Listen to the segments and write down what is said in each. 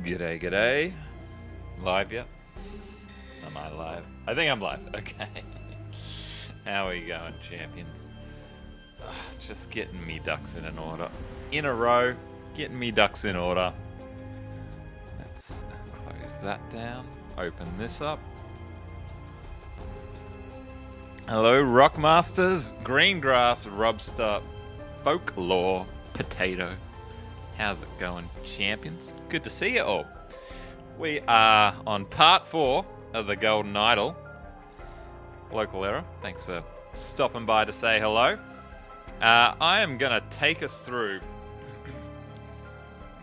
G'day, g'day. Live yet? Am I live? I think I'm live. Okay. How are we going, champions? Just getting me ducks in an order. In a row, getting me ducks in order. Let's close that down. Open this up. Hello, Rockmasters, Greengrass, Robster, Folklore, Potato. How's it going, champions? Good to see you all. We are on part 4 of the Golden Idol. Local error. Thanks for stopping by to say hello. I am going to take us through,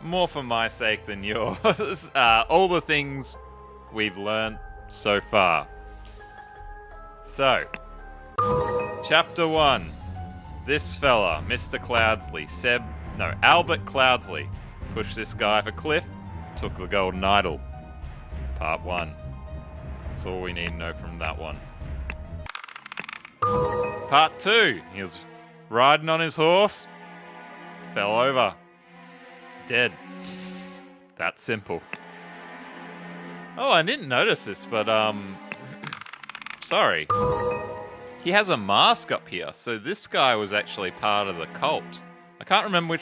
more for my sake than yours, all the things we've learned so far. So, Chapter 1. This fella, Mr. Cloudsley, Albert Cloudsley, pushed this guy off a cliff, took the Golden Idol. Part 1. That's all we need to know from that one. Part 2. He was riding on his horse, fell over, dead. That simple. Oh, I didn't notice this, but sorry. He has a mask up here, so this guy was actually part of the cult. I can't remember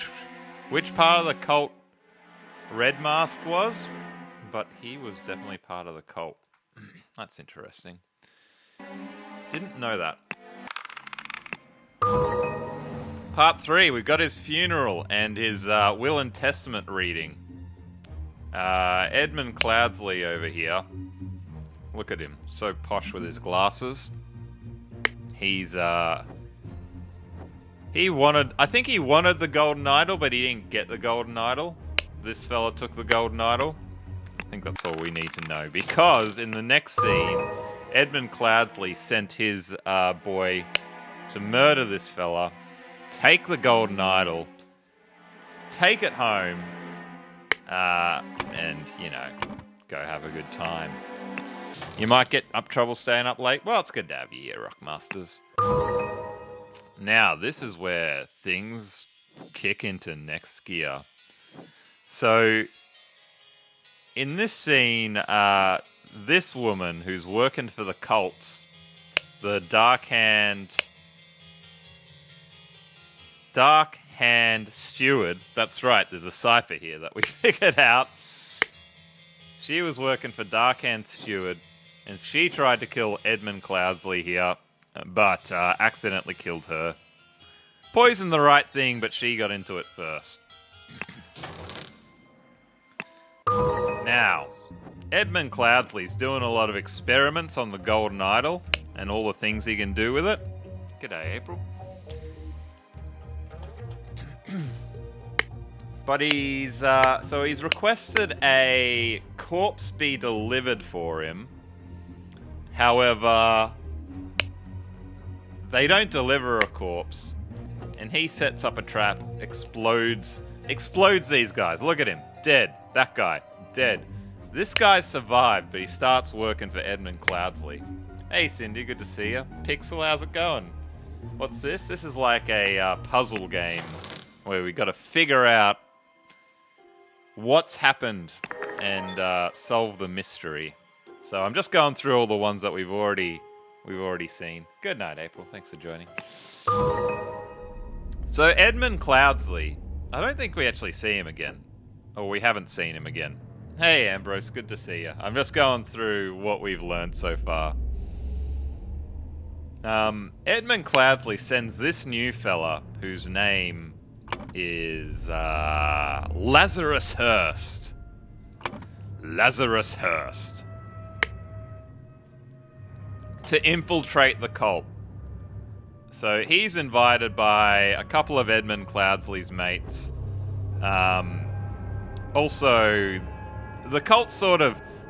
which part of the cult Red Mask was, but he was definitely part of the cult. That's interesting. Didn't know that. Part 3, we've got his funeral and his will and testament reading. Edmund Cloudsley over here. Look at him, so posh with his glasses. He's, I think he wanted the Golden Idol, but he didn't get the Golden Idol. This fella took the Golden Idol. I think that's all we need to know, because in the next scene, Edmund Cloudsley sent his boy to murder this fella, take the Golden Idol, take it home, and, you know, go have a good time. You might get up trouble staying up late. Well, it's good to have you here, Rockmasters. Now, this is where things kick into next gear. So, in this scene, this woman who's working for the cults, the Dark Hand Steward, that's right, there's a cipher here that we figured out. She was working for Dark Hand Steward, and she tried to kill Edmund Cloudsley here, but accidentally killed her. Poisoned the right thing, but she got into it first. Now, Edmund Cloudsley's doing a lot of experiments on the Golden Idol and all the things he can do with it. G'day, April. But he's requested a corpse be delivered for him. However, they don't deliver a corpse, and he sets up a trap, explodes these guys. Look at him, dead. That guy, dead. This guy survived, but he starts working for Edmund Cloudsley. Hey Cindy, good to see you. Pixel, how's it going? What's this? This is like a puzzle game where we got to figure out what's happened and solve the mystery. So I'm just going through all the ones that we've already seen. Good night, April. Thanks for joining. So Edmund Cloudsley, I don't think we actually see him again. Or we haven't seen him again. Hey Ambrose, good to see you. I'm just going through what we've learned so far. Edmund Cloudsley sends this new fella, whose name is Lazarus Hurst. Lazarus Hurst. To infiltrate the cult. So he's invited by a couple of Edmund Cloudsley's mates. Also, the cult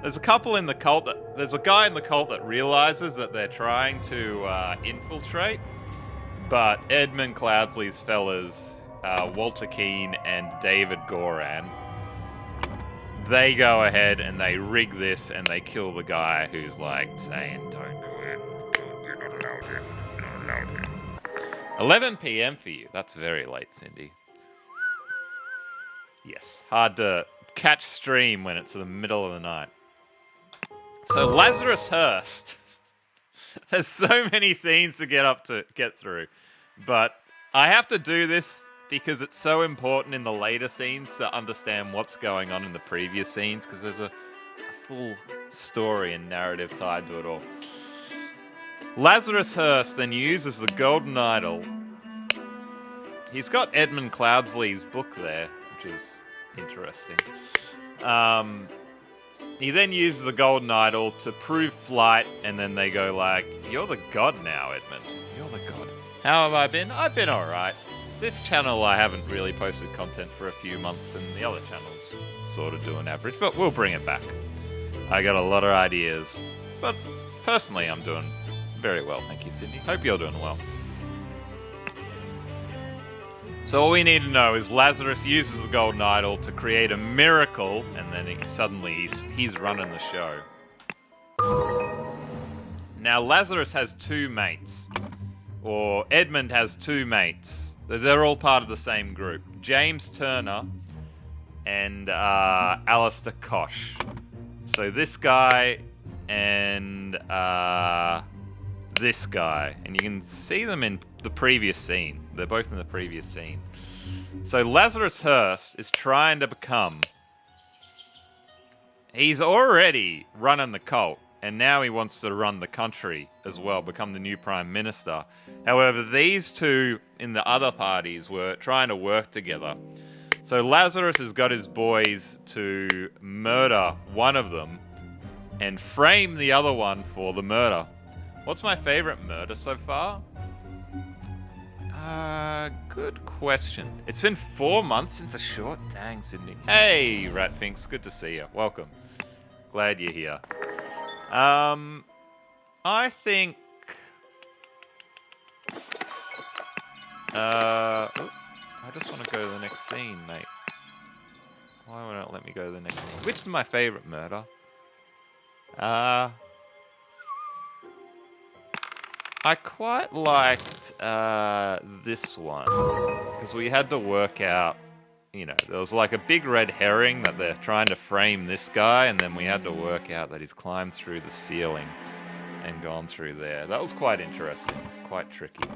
there's a couple in the cult there's a guy in the cult that realizes that they're trying to infiltrate, but Edmund Cloudsley's fellas, Walter Keane and David Goran, they go ahead and they rig this and they kill the guy who's like saying, don't do it. You're not allowed it. You're not allowed it. 11 p.m. for you. That's very late, Cindy. Yes, hard to catch stream when it's in the middle of the night. So Lazarus Hearst. There's so many scenes to get through, but I have to do this because it's so important in the later scenes to understand what's going on in the previous scenes, because there's a full story and narrative tied to it all. Lazarus Hearst then uses the golden idol. He's got Edmund Cloudsley's book there, which is interesting. He then uses the golden idol to prove flight, and then they go like, "You're the god now, Edmund. You're the god." How have I been? I've been alright. This channel, I haven't really posted content for a few months, and the other channels sort of do an average, but we'll bring it back. I got a lot of ideas, but personally I'm doing very well, thank you, Sydney. Hope you're doing well. So all we need to know is Lazarus uses the golden idol to create a miracle, and then he's running the show. Now Lazarus has two mates, or Edmund has two mates. They're all part of the same group. James Turner and Alistair Kosh. So this guy and this guy, and you can see them in the previous scene. They're both in the previous scene. So Lazarus Hearst is trying to become... He's already running the cult, and now he wants to run the country as well, become the new Prime Minister. However, these two in the other parties were trying to work together. So Lazarus has got his boys to murder one of them and frame the other one for the murder. What's my favorite murder so far? Good question. It's been 4 months since a short. Dang, Sydney. Hey, Ratfinks, good to see you. Welcome. Glad you're here. I think... I just want to go to the next scene, mate. Why won't it let me go to the next scene? Which is my favorite murder? I quite liked this one, because we had to work out, you know, there was like a big red herring that they're trying to frame this guy, and then we had to work out that he's climbed through the ceiling and gone through there. That was quite interesting, quite tricky.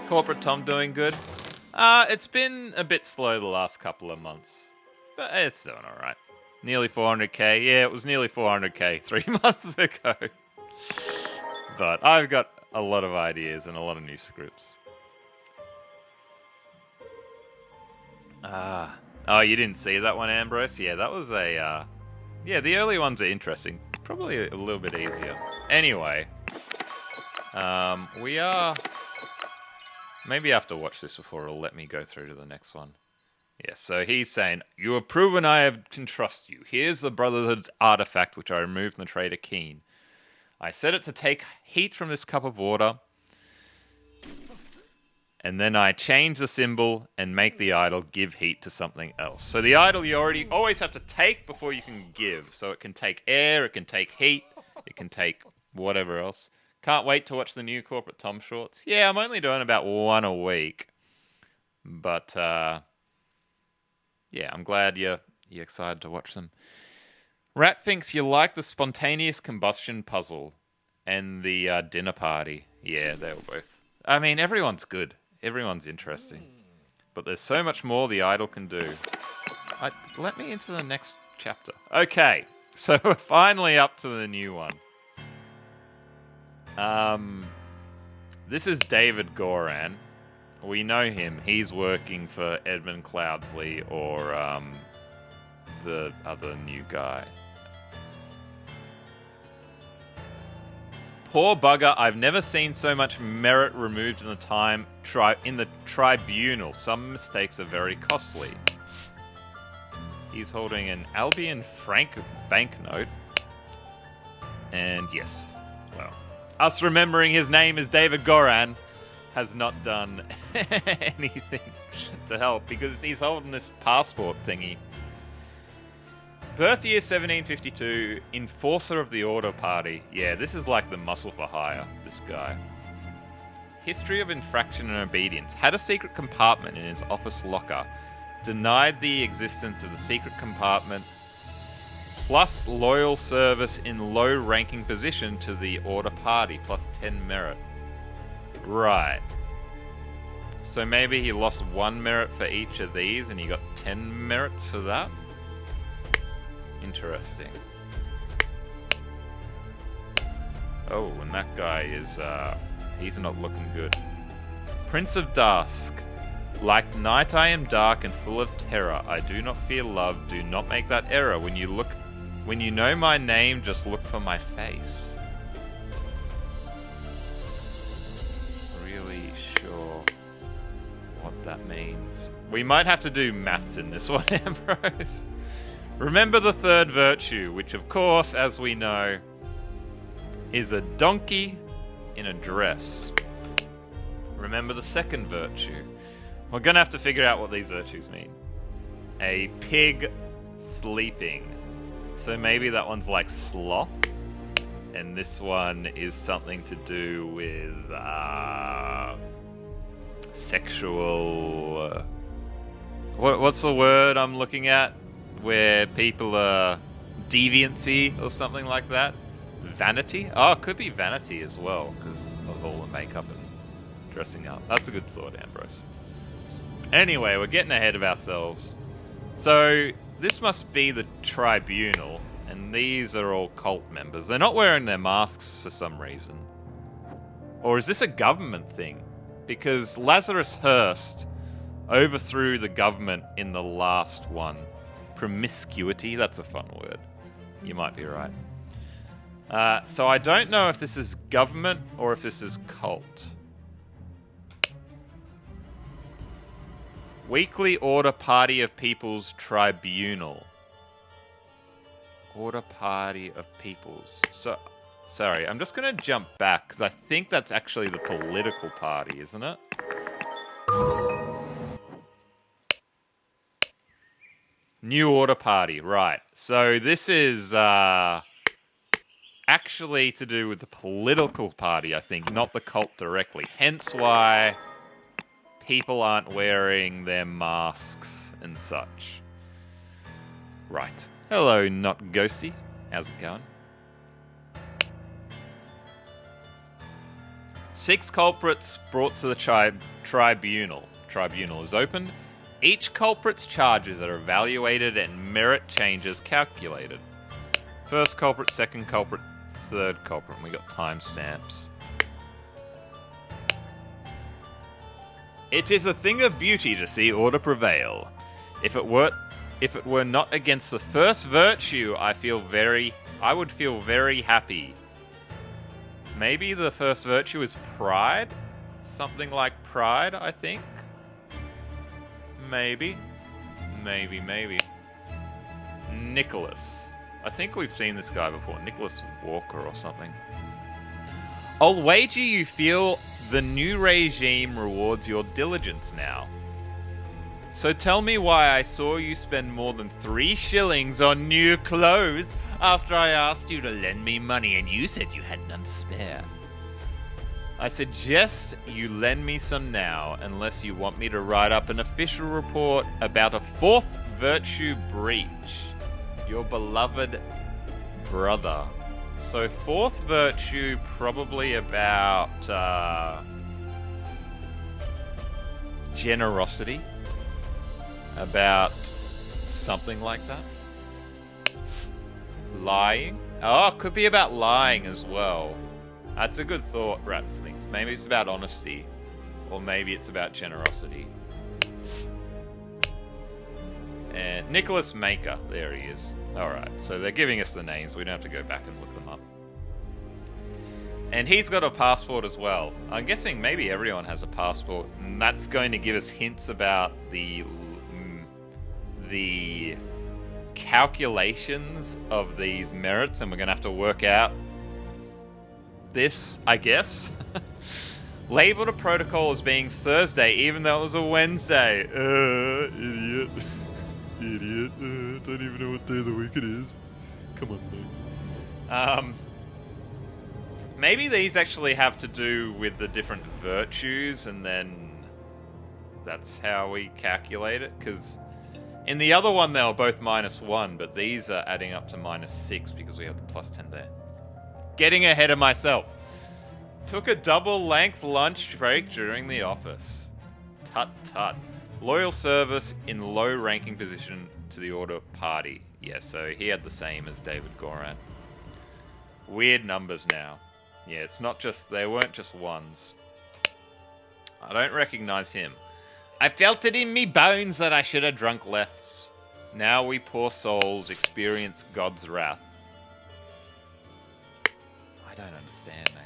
Corporate Tom doing good? It's been a bit slow the last couple of months, but it's doing alright. Nearly 400k. Yeah, it was nearly 400k 3 months ago. But I've got a lot of ideas and a lot of new scripts. Oh, you didn't see that one, Ambrose? Yeah, that was a... yeah, the early ones are interesting. Probably a little bit easier. Anyway. We are... Maybe I have to watch this before it'll let me go through to the next one. Yeah, so he's saying, "You have proven I can trust you. Here's the Brotherhood's artifact, which I removed from the Trader Keen. I set it to take heat from this cup of water, and then I change the symbol and make the idol give heat to something else." So the idol you always have to take before you can give. So it can take air, it can take heat, it can take whatever else. Can't wait to watch the new Corporate Tom shorts. Yeah, I'm only doing about one a week. But, yeah, I'm glad you're excited to watch them. Rat thinks you like the spontaneous combustion puzzle and the dinner party. Yeah, they were both. I mean, everyone's good. Everyone's interesting. But there's so much more the idol can do. Let me into the next chapter. Okay, so we're finally up to the new one. This is David Goran. We know him. He's working for Edmund Cloudsley or the other new guy. Poor bugger, I've never seen so much merit removed in the tribunal. Some mistakes are very costly. He's holding an Albion Frank banknote. And yes, well, us remembering his name is David Goran has not done anything to help because he's holding this passport thingy. Birth year 1752, Enforcer of the Order Party. Yeah, this is like the muscle for hire, this guy. History of infraction and obedience. Had a secret compartment in his office locker Denied the existence of the secret compartment, plus loyal service in low-ranking position to the Order Party, plus 10 merit. Right. So maybe he lost 1 merit for each of these, and he got 10 merits for that? Interesting. Oh, and that guy is, he's not looking good. Prince of Dusk. Like night I am dark and full of terror. I do not fear love, do not make that error. When you know my name, just look for my face. Really sure what that means. We might have to do maths in this one, Ambrose. Remember the third virtue, which of course, as we know, is a donkey in a dress. Remember the second virtue. We're gonna have to figure out what these virtues mean. A pig sleeping. So maybe that one's like sloth. And this one is something to do with sexual... what's the word I'm looking at? Where people are deviancy or something like that? Vanity? Oh, it could be vanity as well, because of all the makeup and dressing up. That's a good thought, Ambrose. Anyway, we're getting ahead of ourselves. So, this must be the tribunal, and these are all cult members. They're not wearing their masks for some reason. Or is this a government thing? Because Lazarus Hearst overthrew the government in the last one. Promiscuity, that's a fun word. You might be right. So I don't know if this is government or if this is cult. Weekly Order Party of People's Tribunal. Order Party of People's. So, sorry, I'm just going to jump back because I think that's actually the political party, isn't it? New Order Party, right. So this is actually to do with the political party, I think, not the cult directly. Hence why people aren't wearing their masks and such. Right. Hello, Not Ghosty. How's it going? 6 culprits brought to the tribunal. Tribunal is opened. Each culprit's charges are evaluated and merit changes calculated. First culprit, second culprit, third culprit. And we got timestamps. It is a thing of beauty to see order prevail. If it were not against the first virtue, I would feel very happy. Maybe the first virtue is pride? Something like pride, I think. Maybe. Nicholas. I think we've seen this guy before. Nicholas Walker or something. I'll wager you feel the new regime rewards your diligence now. So tell me why I saw you spend more than 3 shillings on new clothes after I asked you to lend me money and you said you had none to spare. I suggest you lend me some now, unless you want me to write up an official report about a 4th virtue breach. Your beloved brother. So 4th virtue, probably about generosity. About something like that. Lying. Oh, it could be about lying as well. That's a good thought, Ratflings. Maybe it's about honesty. Or maybe it's about generosity. And Nicholas Maker. There he is. Alright, so they're giving us the names. We don't have to go back and look them up. And he's got a passport as well. I'm guessing maybe everyone has a passport. And that's going to give us hints about the calculations of these merits. And we're going to have to work out this, I guess. Labeled a protocol as being Thursday, even though it was a Wednesday. Idiot. Idiot. Don't even know what day of the week it is. Come on, mate. Maybe these actually have to do with the different virtues, and then that's how we calculate it, because In the other one, they were both -1, but these are adding up to -6 because we have the +10 there. Getting ahead of myself. Took a double-length lunch break during the office. Tut tut. Loyal service in low-ranking position to the order party. Yeah, so he had the same as David Goran. Weird numbers now. Yeah, it's not just... They weren't just ones. I don't recognize him. I felt it in me bones that I should have drunk less. Now we poor souls experience God's wrath. I don't understand, mate.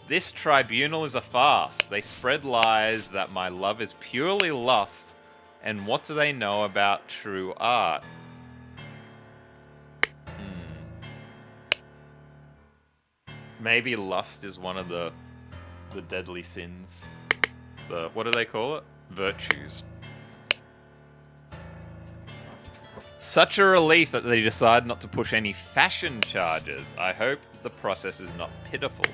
This tribunal is a farce. They spread lies that my love is purely lust. And what do they know about true art? Maybe lust is one of the deadly sins. What do they call it? Virtues. Such a relief that they decide not to push any fashion charges. I hope the process is not pitiful.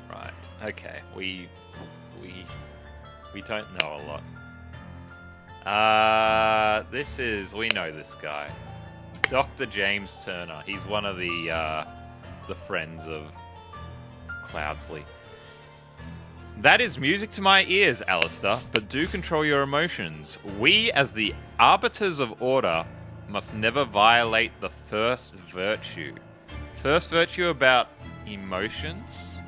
Right. Okay. We don't know a lot. We know this guy. Dr. James Turner. He's one of the friends of Cloudsley. That is music to my ears, Alistair, but do control your emotions. We, as the arbiters of order, must never violate the first virtue. First virtue about emotions?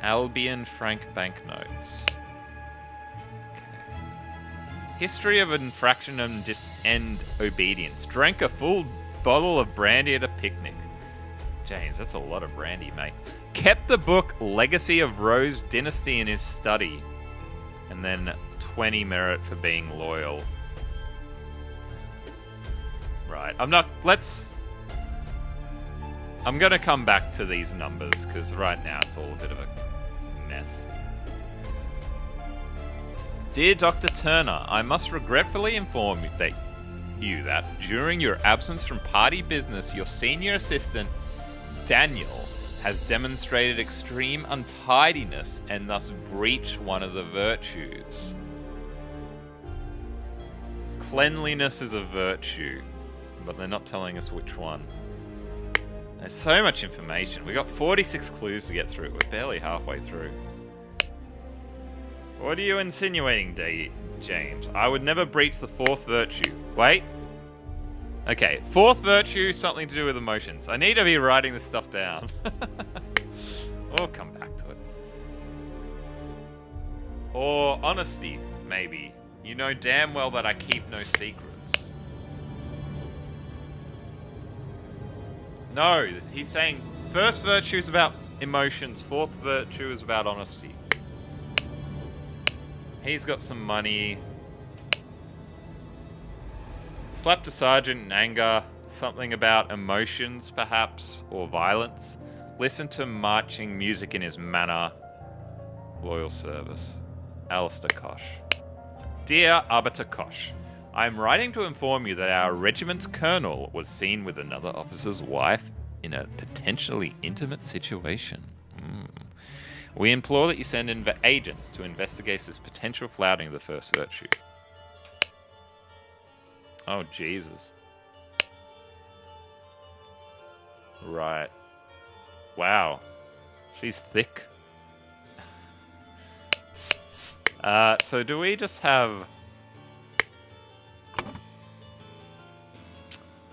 Albion Frank banknotes. History of infraction and obedience. Drank a full bottle of brandy at a picnic. James, that's a lot of brandy, mate. Kept the book Legacy of Rose Dynasty in his study. And then 20 merit for being loyal. Right, I'm gonna come back to these numbers, because right now it's all a bit of a mess. Dear Dr. Turner, I must regretfully inform you that during your absence from party business, your senior assistant, Daniel, has demonstrated extreme untidiness and thus breached one of the virtues. Cleanliness is a virtue, but they're not telling us which one. There's so much information. We got 46 clues to get through. We're barely halfway through. What are you insinuating, James? I would never breach the fourth virtue. Wait. Okay, fourth virtue, something to do with emotions. I need to be writing this stuff down. We'll come back to it. Or honesty, maybe. You know damn well that I keep no secrets. No, he's saying first virtue is about emotions, fourth virtue is about honesty. He's got some money. Slapped a sergeant in anger. Something about emotions, perhaps, or violence. Listen to marching music in his manner. Loyal service. Alistair Kosh. Dear Arbiter Kosh, I am writing to inform you that our regiment's colonel was seen with another officer's wife in a potentially intimate situation. We implore that you send in agents to investigate this potential flouting of the first virtue. Oh, Jesus. Right. Wow. She's thick. So do we just have...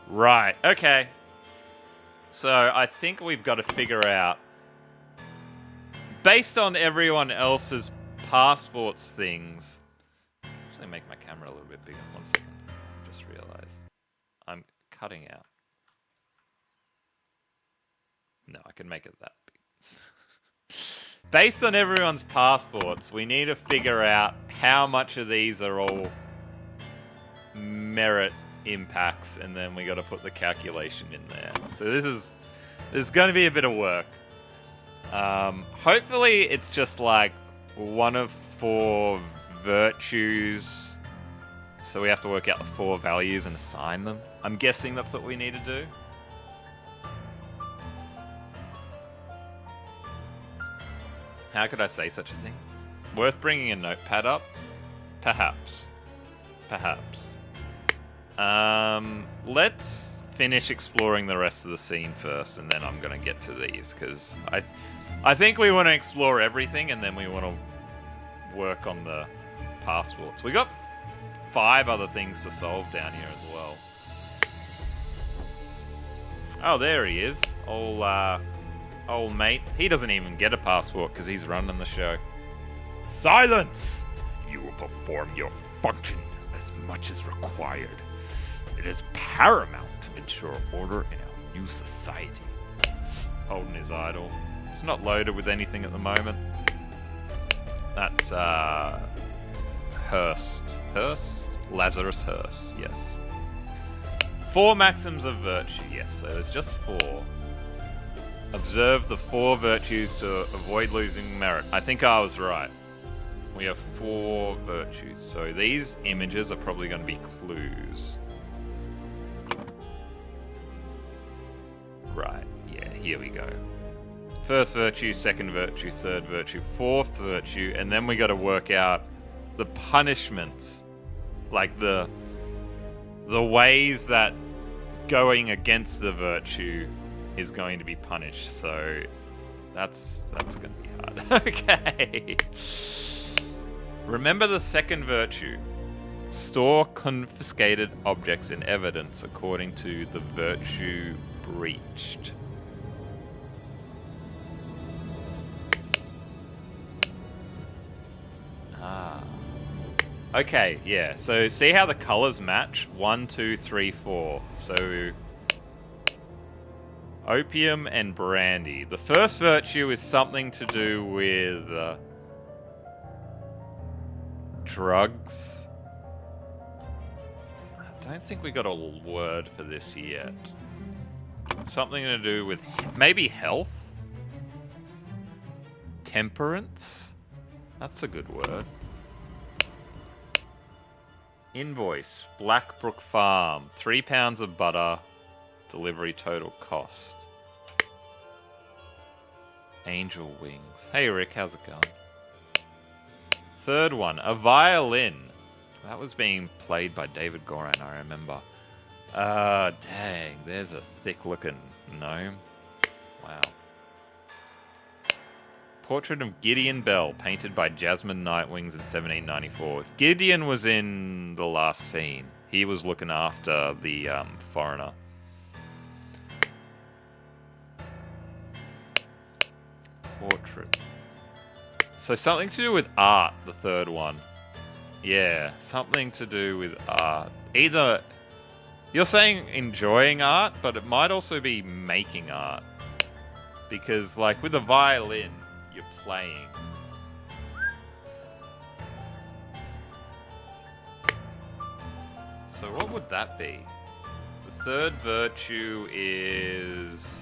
Right, okay. So I think we've got to figure out, based on everyone else's passports things... Actually make my camera a little bit bigger. 1 second. Just realized I'm cutting out. No, I can make it that big. Based on everyone's passports, we need to figure out how much of these are all merit impacts, and then we got to put the calculation in there. So there's going to be a bit of work. Hopefully it's just like 1 of 4 virtues. So we have to work out the 4 values and assign them. I'm guessing that's what we need to do. How could I say such a thing? Worth bringing a notepad up. Perhaps. Perhaps. Let's finish exploring the rest of the scene first, and then I'm gonna get to these, because I think we want to explore everything, and then we want to work on the passports. We got 5 other things to solve down here as well. Oh, there he is. Old mate. He doesn't even get a passport because he's running the show. Silence! You will perform your function as much as required. It is paramount to ensure order in our new society. Holding his idol. It's not loaded with anything at the moment. That's, Hurst. Hurst? Lazarus Hurst, yes. 4 maxims of virtue, yes, so there's just 4. Observe the 4 virtues to avoid losing merit. I think I was right. We have 4 virtues, so these images are probably going to be clues. Right, yeah, here we go. First virtue, second virtue, third virtue, fourth virtue, and then we got to work out the punishments. Like the ways that going against the virtue is going to be punished. So that's going to be hard. Okay. Remember the second virtue. Store confiscated objects in evidence according to the virtue breached. Ah. Okay, yeah. So see how the colors match? 1, 2, 3, 4. So opium and brandy. The first virtue is something to do with drugs. I don't think we got a word for this yet. Something to do with maybe health? Temperance? That's a good word. Invoice. Blackbrook Farm. 3 pounds of butter. Delivery total cost. Angel Wings. Hey Rick, how's it going? Third one. A violin. That was being played by David Goran, I remember. Dang. There's a thick looking gnome. Wow. Portrait of Gideon Bell, painted by Jasmine Nightwings in 1794. Gideon was in the last scene. He was looking after the foreigner. Portrait. So something to do with art, the third one. Yeah, something to do with art. Either you're saying enjoying art, but it might also be making art. Because, like, with a violin, you're playing. So what would that be? The third virtue is...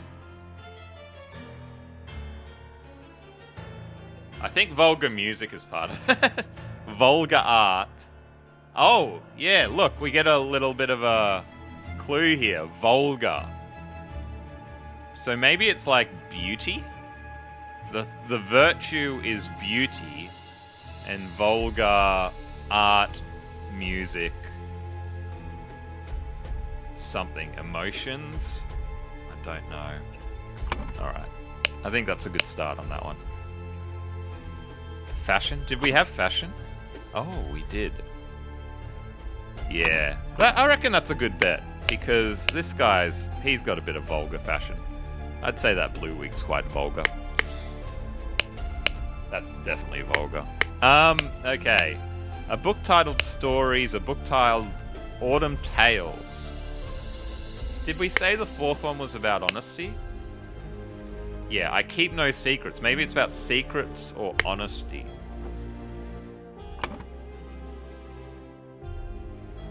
I think vulgar music is part of it. Vulgar art. Oh, yeah, look, we get a little bit of a clue here. Vulgar. So maybe it's like beauty? The virtue is beauty, and vulgar art, music, something, emotions? I don't know. Alright. I think that's a good start on that one. Fashion? Did we have fashion? Oh, we did. Yeah. I reckon that's a good bet, because this he's got a bit of vulgar fashion. I'd say that blue wig's quite vulgar. That's definitely vulgar. Okay. A book titled Stories, a book titled Autumn Tales. Did we say the fourth one was about honesty? Yeah, I keep no secrets. Maybe it's about secrets or honesty.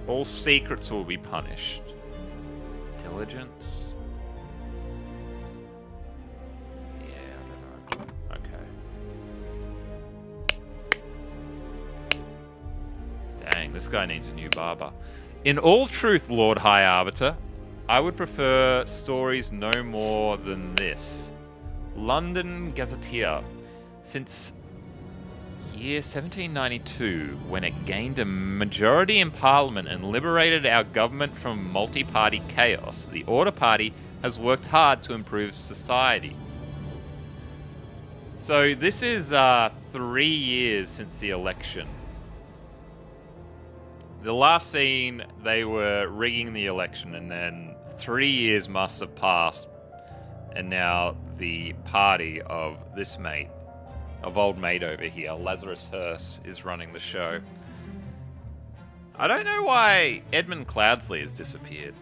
All secrets will be punished. Diligence? Yeah, I don't know. Okay. Dang, this guy needs a new barber. In all truth, Lord High Arbiter, I would prefer stories no more than this. London Gazetteer. Since year 1792, when it gained a majority in Parliament and liberated our government from multi-party chaos, the Order Party has worked hard to improve society. So this is 3 years since the election. The last scene, they were rigging the election, and then 3 years must have passed, and now the party of this mate, of old mate over here, Lazarus Hearst, is running the show. I don't know why Edmund Cloudsley has disappeared.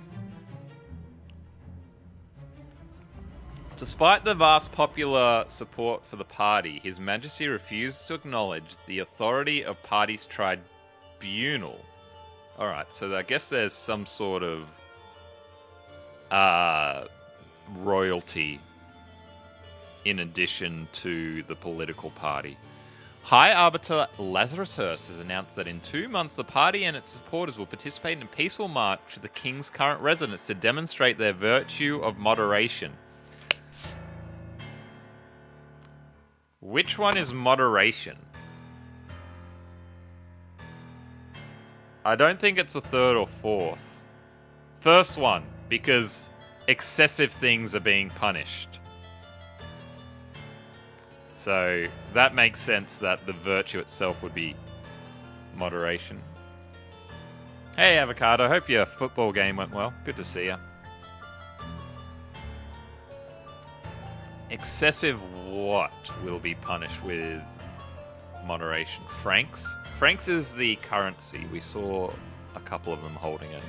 Despite the vast popular support for the party, His Majesty refused to acknowledge the authority of party's tribunal. Alright, so I guess there's some sort of royalty in addition to the political party. High Arbiter Lazarus Hearst has announced that in 2 months the party and its supporters will participate in a peaceful march to the King's current residence to demonstrate their virtue of moderation. Which one is moderation? I don't think it's the third or fourth. First one, because excessive things are being punished. So that makes sense that the virtue itself would be moderation. Hey Avocado, hope your football game went well. Good to see ya. Excessive what will be punished with moderation? Francs? Francs is the currency. We saw a couple of them holding it.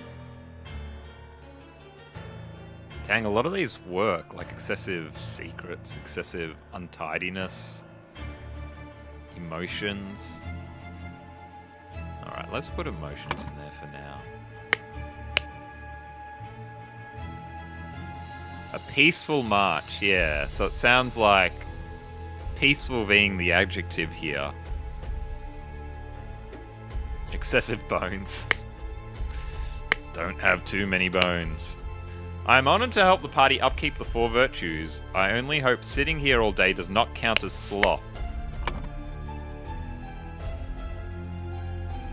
Dang, a lot of these work, like excessive secrets, excessive untidiness, emotions. Alright, let's put emotions in there for now. A peaceful march, yeah. So it sounds like peaceful being the adjective here. Excessive bones. Don't have too many bones. I am honoured to help the party upkeep the 4 virtues. I only hope sitting here all day does not count as sloth.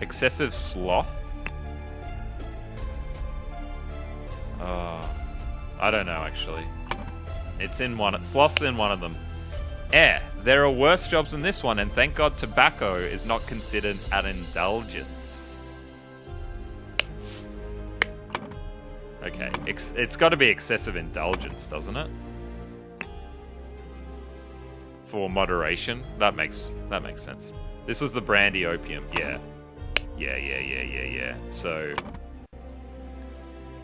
Excessive sloth? I don't know, actually. It's in one. Sloth's in one of them. There are worse jobs than this one, and thank God tobacco is not considered an indulgence. Okay, it's got to be excessive indulgence, doesn't it? For moderation, that makes sense. This was the brandy opium, yeah. So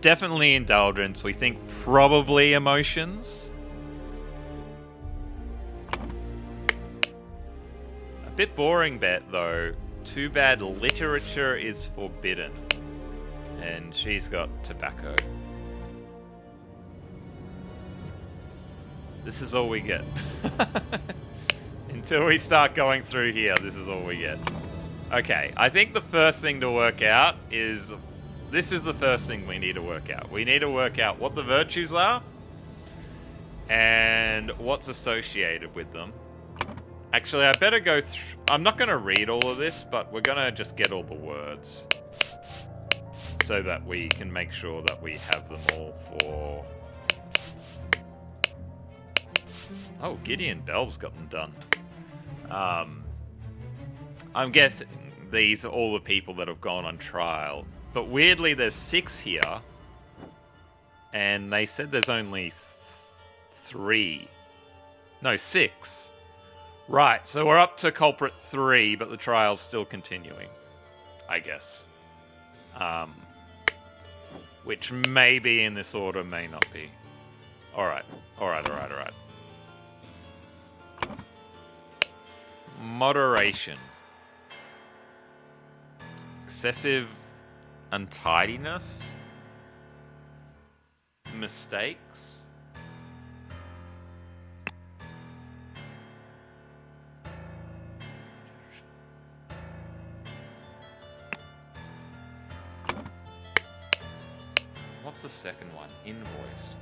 definitely indulgence. We think probably emotions. A bit boring bet though. Too bad literature is forbidden. And she's got tobacco. This is all we get. Until we start going through here, this is all we get. Okay, I think the first thing to work out is... This is the first thing we need to work out. We need to work out what the virtues are and what's associated with them. Actually, I better go through... I'm not going to read all of this, but we're going to just get all the words so that we can make sure that we have them all for... Oh, Gideon Bell's got them done. I'm guessing these are all the people that have gone on trial. But weirdly, there's 6 here. And they said there's only 3. No, 6. Right, so we're up to culprit 3, but the trial's still continuing. I guess. Which may be in this order, may not be. Alright. Moderation. Excessive untidiness. Mistakes. What's the second one? Invoiced.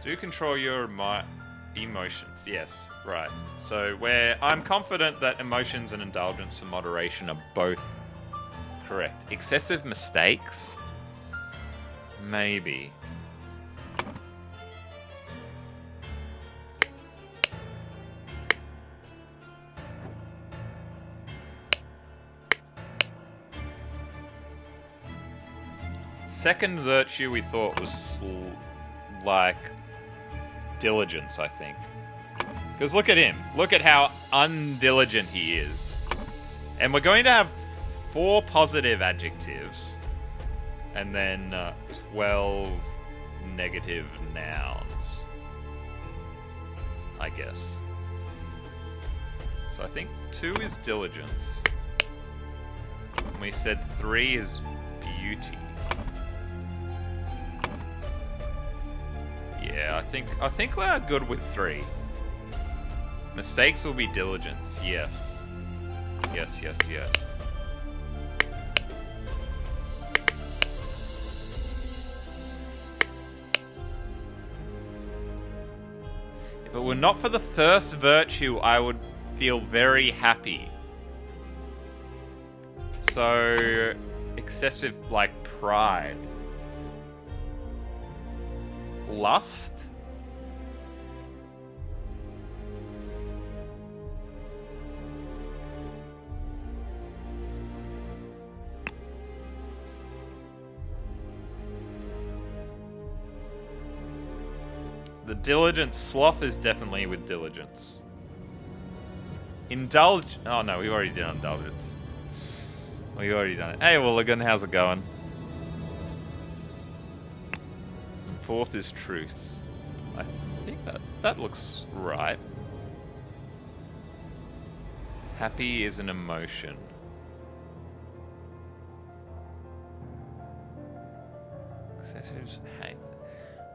Do control your emotions. Yes, right. So I'm confident that emotions and indulgence for moderation are both correct. Excessive mistakes? Maybe. Second virtue we thought was like diligence, I think. Because look at him. Look at how undiligent he is. And we're going to have 4 positive adjectives. And then 12 negative nouns. I guess. So I think 2 is diligence. And we said 3 is beauty. Yeah, I think we're good with 3. Mistakes will be diligence. Yes. Yes, yes, yes. If it were not for the first virtue, I would feel very happy. So, excessive, like, pride. Lust? The diligence. Sloth is definitely with diligence. Indulge. Oh no, we've already done indulgence. We've already done it. Hey, Wooligan, how's it going? And 4th is truth. I think that looks right. Happy is an emotion. Excessive. Hey.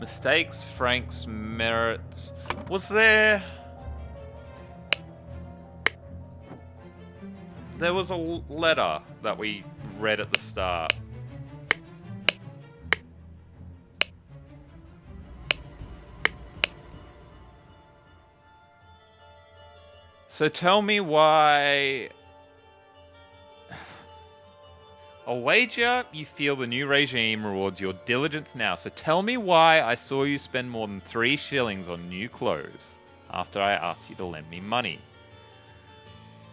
Mistakes, Frank's, merits. Was there... There was a letter that we read at the start. So tell me why... I'll wager you feel the new regime rewards your diligence now. So tell me why I saw you spend more than 3 shillings on new clothes after I asked you to lend me money.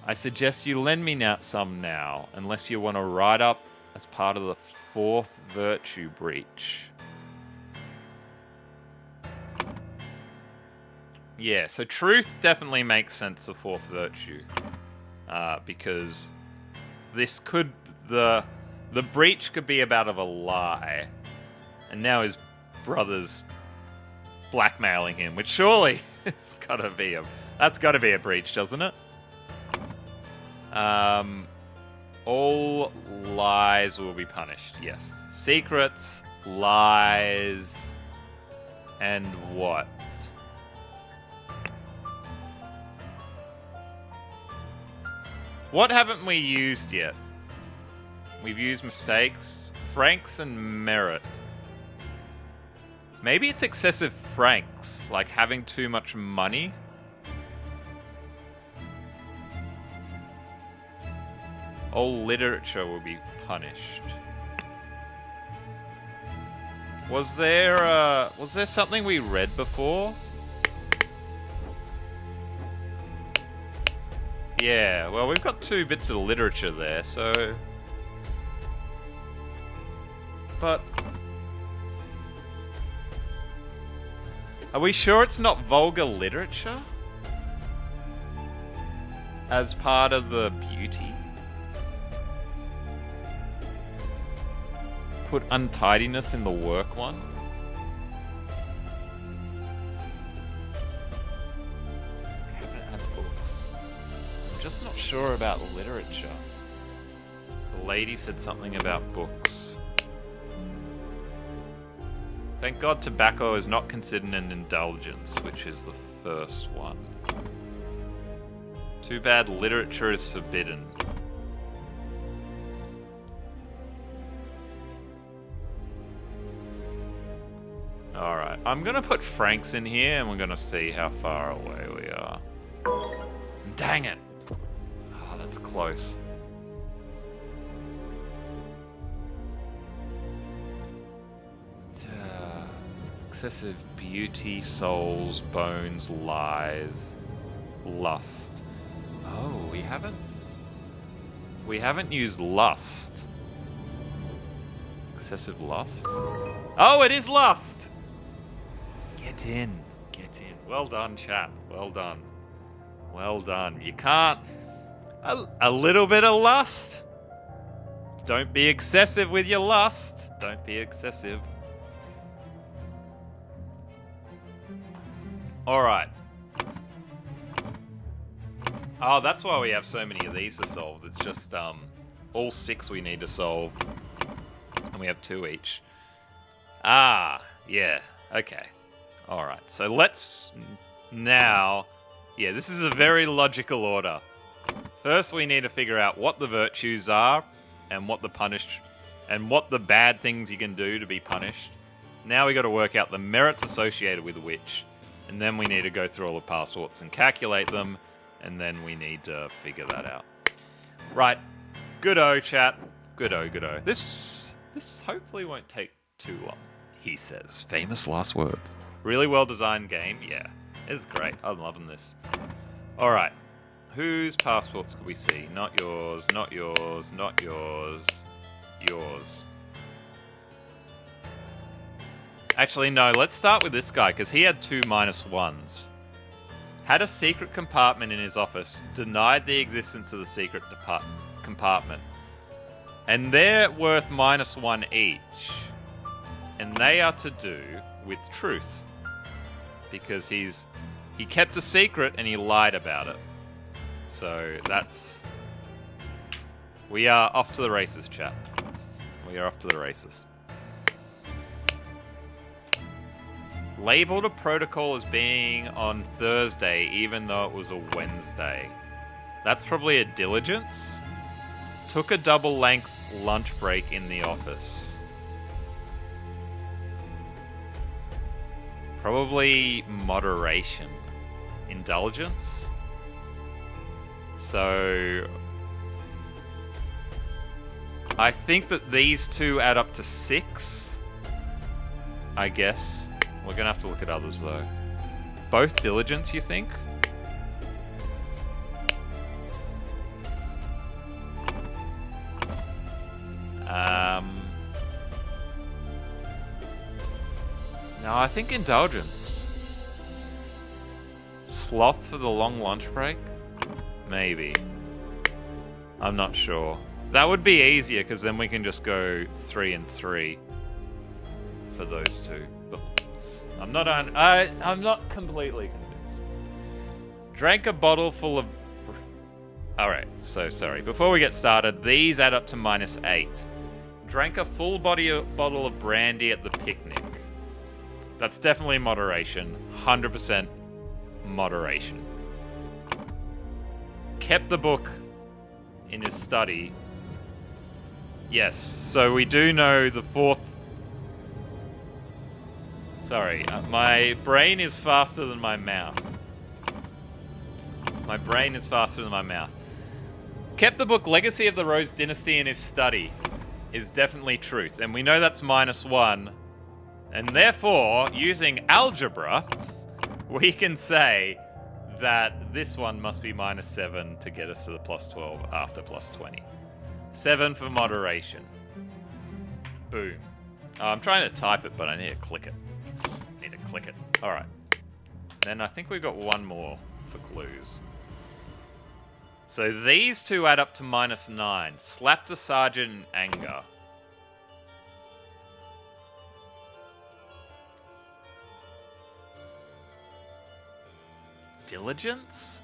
I suggest you lend me some now, unless you want to write up as part of the 4th virtue breach. Yeah, so truth definitely makes sense of 4th virtue. Because this could... The breach could be about of a lie. And now his brother's blackmailing him, which surely it's gotta be that's gotta be a breach, doesn't it? All lies will be punished, yes. Secrets, lies, and what? What haven't we used yet? We've used mistakes, franks, and merit. Maybe it's excessive franks, like having too much money? All literature will be punished. Was there something we read before? Yeah, well, we've got 2 bits of literature there, so... But... Are we sure it's not vulgar literature? As part of the beauty? Put untidiness in the work one? I haven't had books. I'm just not sure about literature. The lady said something about books. Thank God tobacco is not considered an indulgence, which is the first one. Too bad literature is forbidden. Alright, I'm gonna put Franks in here and we're gonna see how far away we are. Dang it! Oh, that's close. Excessive beauty, souls, bones, lies, lust. Oh, we haven't used lust. Excessive lust? Oh, it is lust! Get in. Get in. Well done, chat. Well done. Well done. You can't... A little bit of lust. Don't be excessive with your lust. Don't be excessive. Alright. Oh, that's why we have so many of these to solve. It's just, all 6 we need to solve. And we have 2 each. Ah, yeah. Okay. Alright, so let's now... Yeah, this is a very logical order. First, we need to figure out what the virtues are, and what the bad things you can do to be punished. Now we got to work out the merits associated with which. And then we need to go through all the passports and calculate them, and then we need to figure that out. Right. Good-o, chat. Good-o, good-o. This hopefully won't take too long, he says. Famous last words. Really well-designed game, yeah. It's great. I'm loving this. Alright. Whose passports can we see? Not yours, not yours, not yours, yours. Actually, no, let's start with this guy, because he had 2 -1s. Had a secret compartment in his office, denied the existence of the secret compartment. And they're worth -1 each. And they are to do with truth. Because he kept a secret and he lied about it. So that's... We are off to the races, chat. We are off to the races. Labeled a protocol as being on Thursday, even though it was a Wednesday. That's probably a diligence. Took a double-length lunch break in the office. Probably moderation. Indulgence? So... I think that these 2 add up to 6. I guess. We're gonna have to look at others, though. Both diligence, you think? No, I think indulgence. Sloth for the long lunch break? Maybe. I'm not sure. That would be easier, because then we can just go 3 and 3 for those 2. But I'm not completely convinced. Drank a bottle full of... Alright, so sorry. Before we get started, these add up to -8. Drank a full bottle of brandy at the picnic. That's definitely moderation. 100% moderation. Kept the book in his study. Yes, so we do know the 4th... Sorry, my brain is faster than my mouth. My brain is faster than my mouth. Kept the book Legacy of the Rose Dynasty in his study. Is definitely truth. And we know that's -1. And therefore, using algebra, we can say that this one must be -7 to get us to the +12 after +20. 7 for moderation. Boom. Oh, I'm trying to type it, but I need to click it. Alright. Then I think we've got one more for clues. So these 2 add up to -9. Slapped a sergeant in anger. Diligence?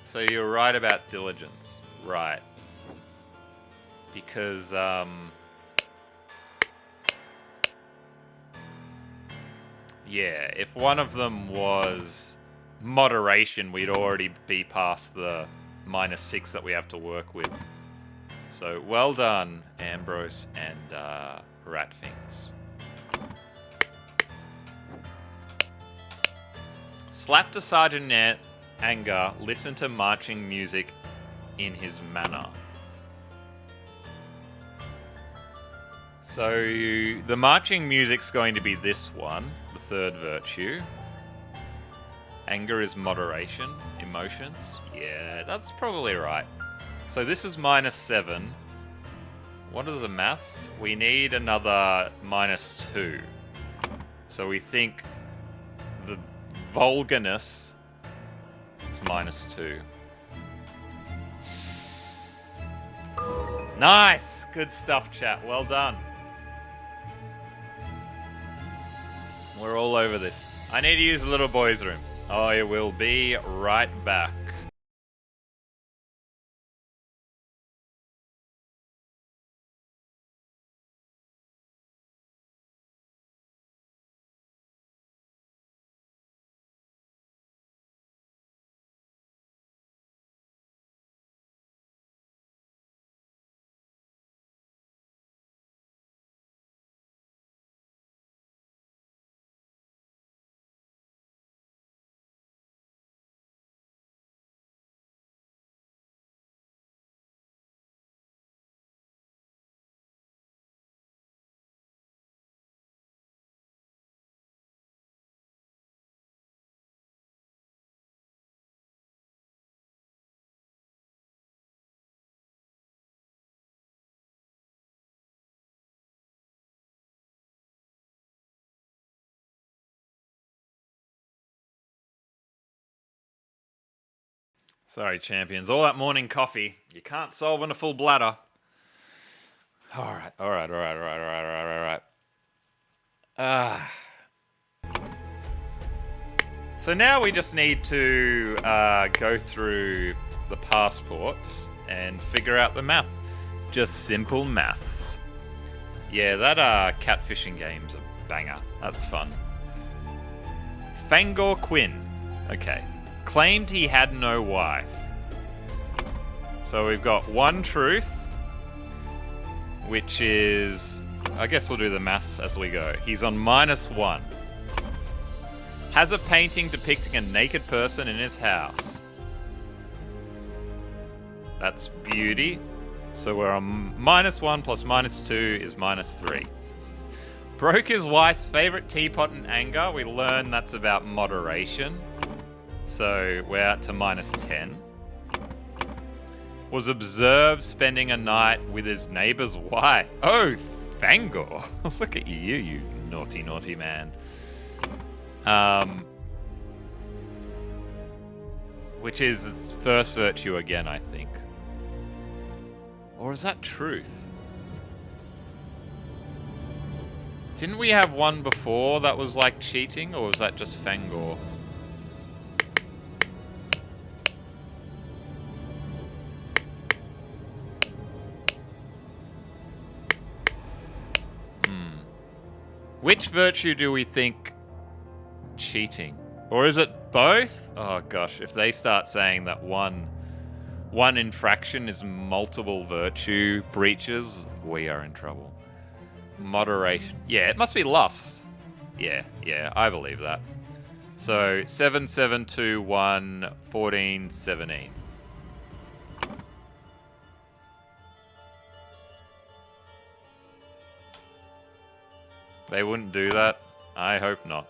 So you're right about diligence. Right. Because, yeah, if one of them was moderation, we'd already be past the -6 that we have to work with. So, well done, Ambrose and rat things. Slap to Sergeant anger, listen to marching music in his manner. So the marching music's going to be this one, the third virtue. Anger is moderation, emotions. Yeah, that's probably right. So this is -7. What are the maths? We need another -2. So we think the vulgarness is -2. Nice! Good stuff, chat. Well done. We're all over this. I need to use the little boy's room. I will be right back. Sorry, champions. All that morning coffee, you can't solve on a full bladder. All right. So now we just need to go through the passports and figure out the maths. Just simple maths. Yeah, that catfishing game's a banger. That's fun. Fangor Quinn. Okay. Claimed he had no wife. So we've got one truth, which is... I guess we'll do the maths as we go. He's on -1. Has a painting depicting a naked person in his house. That's beauty. So we're on -1 plus -2 is -3. Broke his wife's favorite teapot in anger. We learn that's about moderation. So we're out to -10. Was observed spending a night with his neighbor's wife. Oh, Fangor. Look at you, you naughty, naughty man. Which is its first virtue again, I think. Or is that truth? Didn't we have one before that was like cheating, or was that just Fangor? Which virtue do we think cheating? Or is it both? Oh gosh, if they start saying that one infraction is multiple virtue breaches, we are in trouble. Moderation. Yeah, it must be lust. Yeah, I believe that. So 7, 7, 2, 1, 14, 17. They wouldn't do that? I hope not.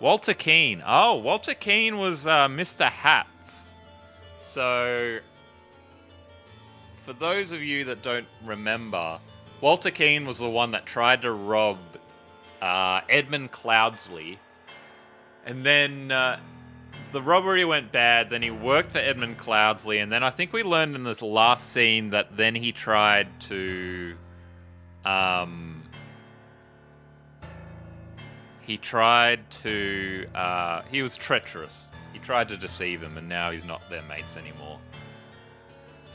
Walter Keane. Oh, Walter Keane was Mr. Hats. So, for those of you that don't remember, Walter Keane was the one that tried to rob Edmund Cloudsley. And then the robbery went bad. Then he worked for Edmund Cloudsley. And then I think we learned in this last scene that then he tried to... he was treacherous. He tried to deceive him, and now he's not their mates anymore.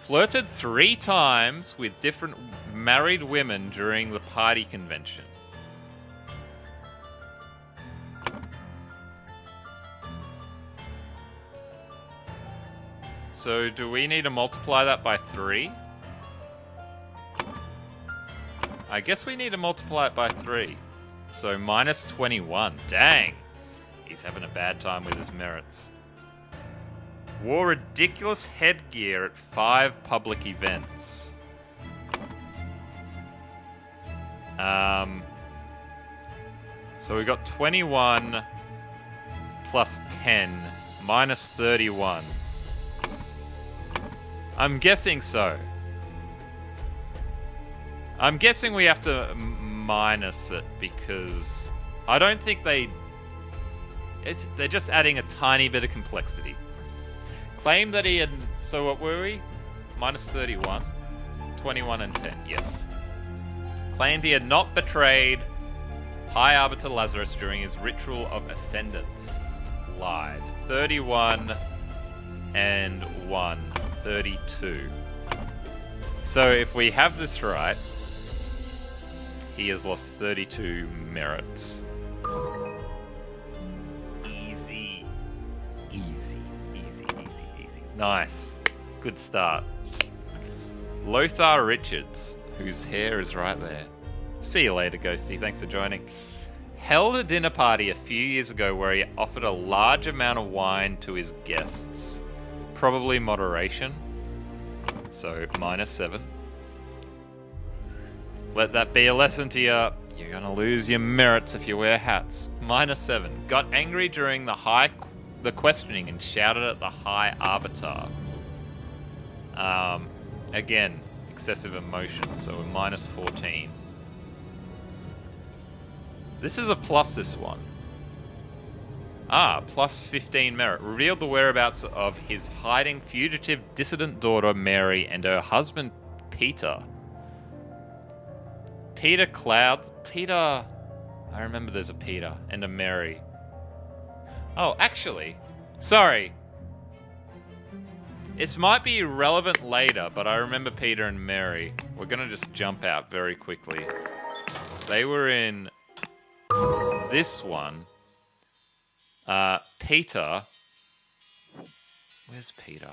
Flirted 3 times with different married women during the party convention. So do we need to multiply that by 3? I guess we need to multiply it by 3. So minus 21. Dang. He's having a bad time with his merits. Wore ridiculous headgear at 5 public events. So we got 21 plus 10 minus 31. I'm guessing so. I'm guessing we have to minus it because I don't think they're just adding a tiny bit of complexity. Claim that he had, so what were we? Minus 31, 21 and 10, yes. Claimed he had not betrayed High Arbiter Lazarus during his ritual of ascendance. Lied. 31 and 1, 32. So if we have this right, he has lost 32 merits. Easy. Easy, easy, easy, easy. Nice. Good start. Lothar Richards, whose hair is right there. See you later, Ghosty. Thanks for joining. Held a dinner party a few years ago where he offered a large amount of wine to his guests. Probably moderation. So, minus 7. Let that be a lesson to you. You're gonna lose your merits if you wear hats. Minus 7. Got angry during the questioning and shouted at the High Arbiter. Again, excessive emotion, so a minus 14. This is a plus, this one. Plus 15 merit. Revealed the whereabouts of his hiding fugitive dissident daughter Mary and her husband Peter. Peter Clouds. Peter. I remember there's a Peter and a Mary. Oh, actually. Sorry. This might be relevant later, but I remember Peter and Mary. We're going to just jump out very quickly. They were in this one. Peter. Where's Peter?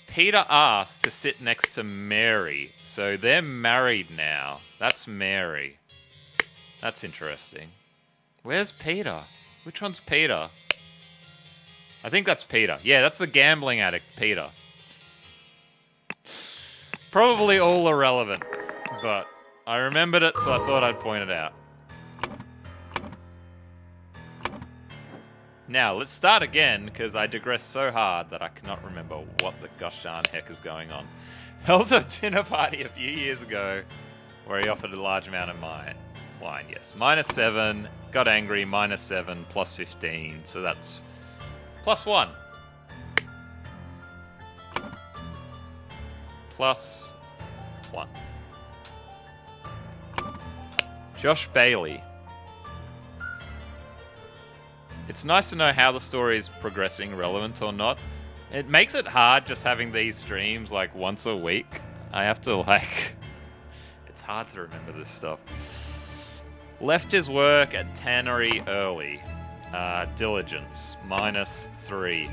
Peter asked to sit next to Mary. So they're married now. That's Mary. That's interesting. Where's Peter? Which one's Peter? I think that's Peter. Yeah, that's the gambling addict, Peter. Probably all irrelevant, but I remembered it, so I thought I'd point it out. Now, let's start again, because I digressed so hard that I cannot remember what the gosh darn heck is going on. Held a dinner party a few years ago where he offered a large amount of wine, yes. Minus 7, got angry, minus 7, plus 15, so that's plus 1. Plus 1. Josh Bailey. It's nice to know how the story is progressing, relevant or not. It makes it hard just having these streams like once a week. I have to it's hard to remember this stuff. Left his work at tannery early. Diligence, minus 3.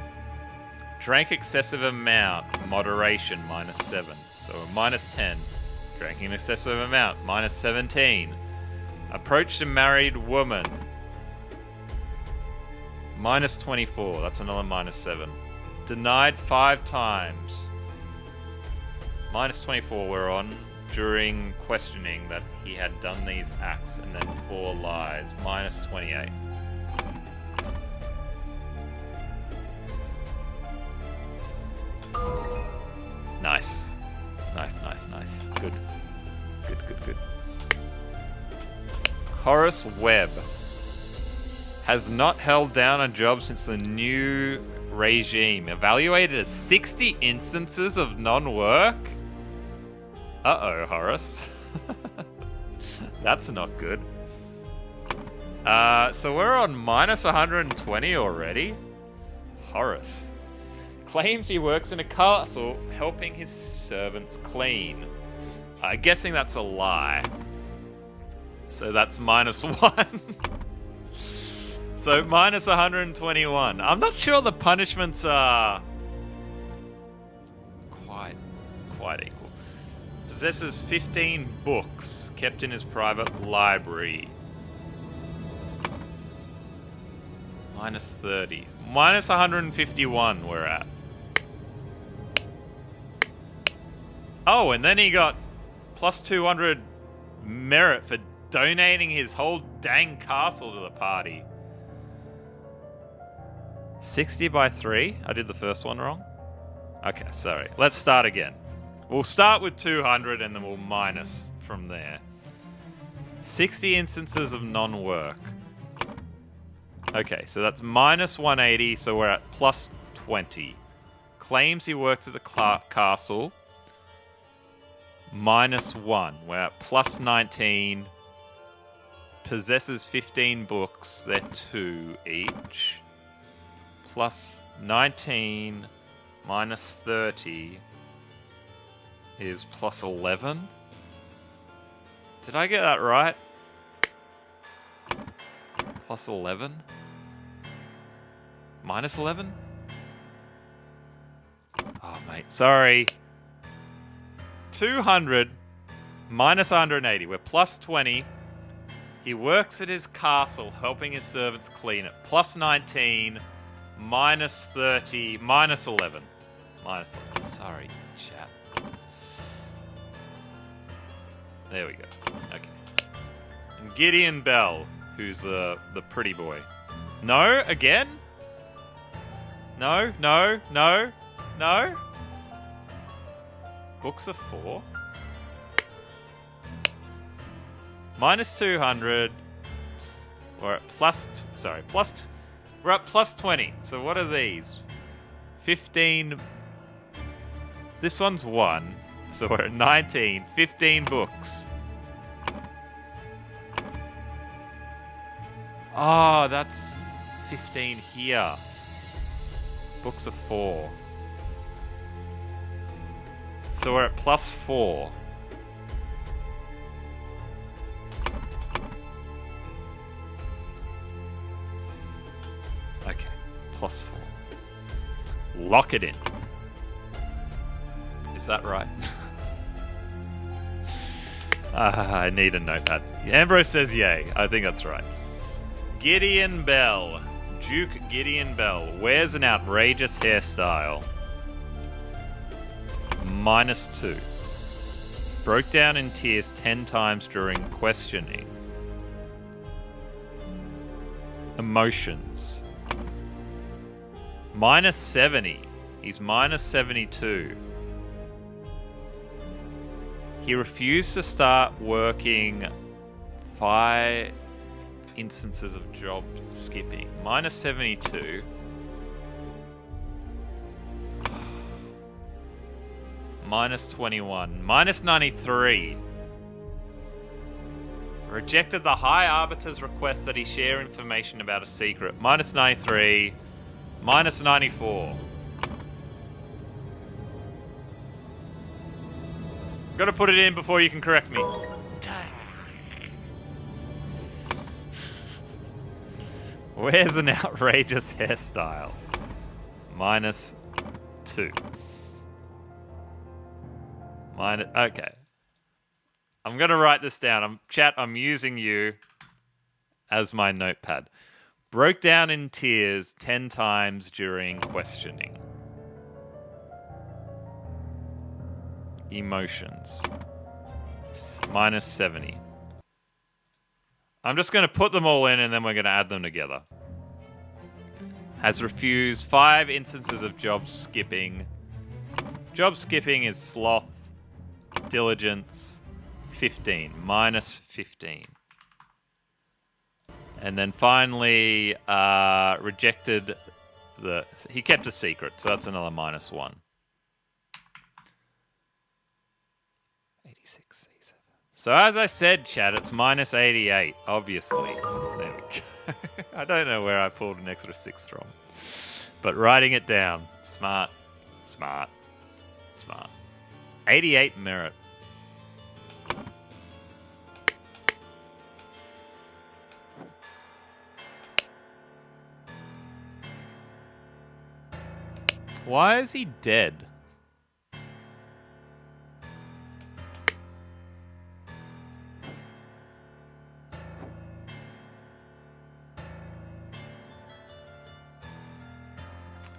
Drank excessive amount, moderation, minus 7. So a minus 10. Drank an excessive amount, minus 17. Approached a married woman. Minus 24. That's another minus 7. Denied 5 times. Minus 24 we're on during questioning that he had done these acts, and then 4 lies. Minus 28. Nice. Nice, nice, nice. Good. Good, good, good. Horace Webb has not held down a job since the new regime. Evaluated as 60 instances of non-work? Uh-oh, Horace. That's not good. So we're on minus 120 already? Horace. Claims he works in a castle helping his servants clean. Guessing that's a lie. So that's minus 1. So minus 121. I'm not sure the punishments are quite equal. Possesses 15 books kept in his private library. Minus 30. Minus 151 we're at. Oh, and then he got plus 200 merit for donating his whole dang castle to the party. 60 by 3? I did the first one wrong. Okay, sorry. Let's start again. We'll start with 200 and then we'll minus from there. 60 instances of non-work. Okay, so that's minus 180, so we're at plus 20. Claims he works at the castle. Minus 1. We're at plus 19. Possesses 15 books. They're 2 each. Plus 19 minus 30 is plus 11. Did I get that right? Plus 11? Minus 11? Oh, mate. Sorry. 200 minus 180. We're plus 20. He works at his castle, helping his servants clean it. Plus 19. Minus 30. Minus 11. Minus 11. Sorry, chat. There we go. Okay. And Gideon Bell, who's the pretty boy. No? Again? No, no, no, no? Books are 4. Minus 200. We're at plus... Sorry, plus... We're at plus 20. So what are these? 15... This one's 1. So we're at 19. 15 books. Oh, that's 15 here. Books are 4. So we're at plus 4. Okay, plus 4. Lock it in. Is that right? I need a notepad. Ambrose says yay. I think that's right. Gideon Bell. Duke Gideon Bell wears an outrageous hairstyle. Minus 2. Broke down in tears 10 times during questioning. Emotions. Minus 70. He's minus 72. He refused to start working 5 instances of job skipping. Minus 72. Minus 21. Minus 93. Rejected the High Arbiter's request that he share information about a secret. Minus 93. Minus 94. Gotta put it in before you can correct me. Where's an outrageous hairstyle? Minus 2. Okay. I'm gonna write this down. Chat, I'm using you as my notepad. Broke down in tears 10 times during questioning. Emotions. Minus 70. I'm just going to put them all in and then we're going to add them together. Has refused 5 instances of job skipping. Job skipping is sloth. Diligence. 15. Minus 15. And then finally, rejected the... He kept a secret, so that's another minus 1. 86, 87. So as I said, chat, it's minus 88, obviously. There we go. I don't know where I pulled an extra 6 from. But writing it down. Smart. Smart. Smart. 88 merit. Why is he dead?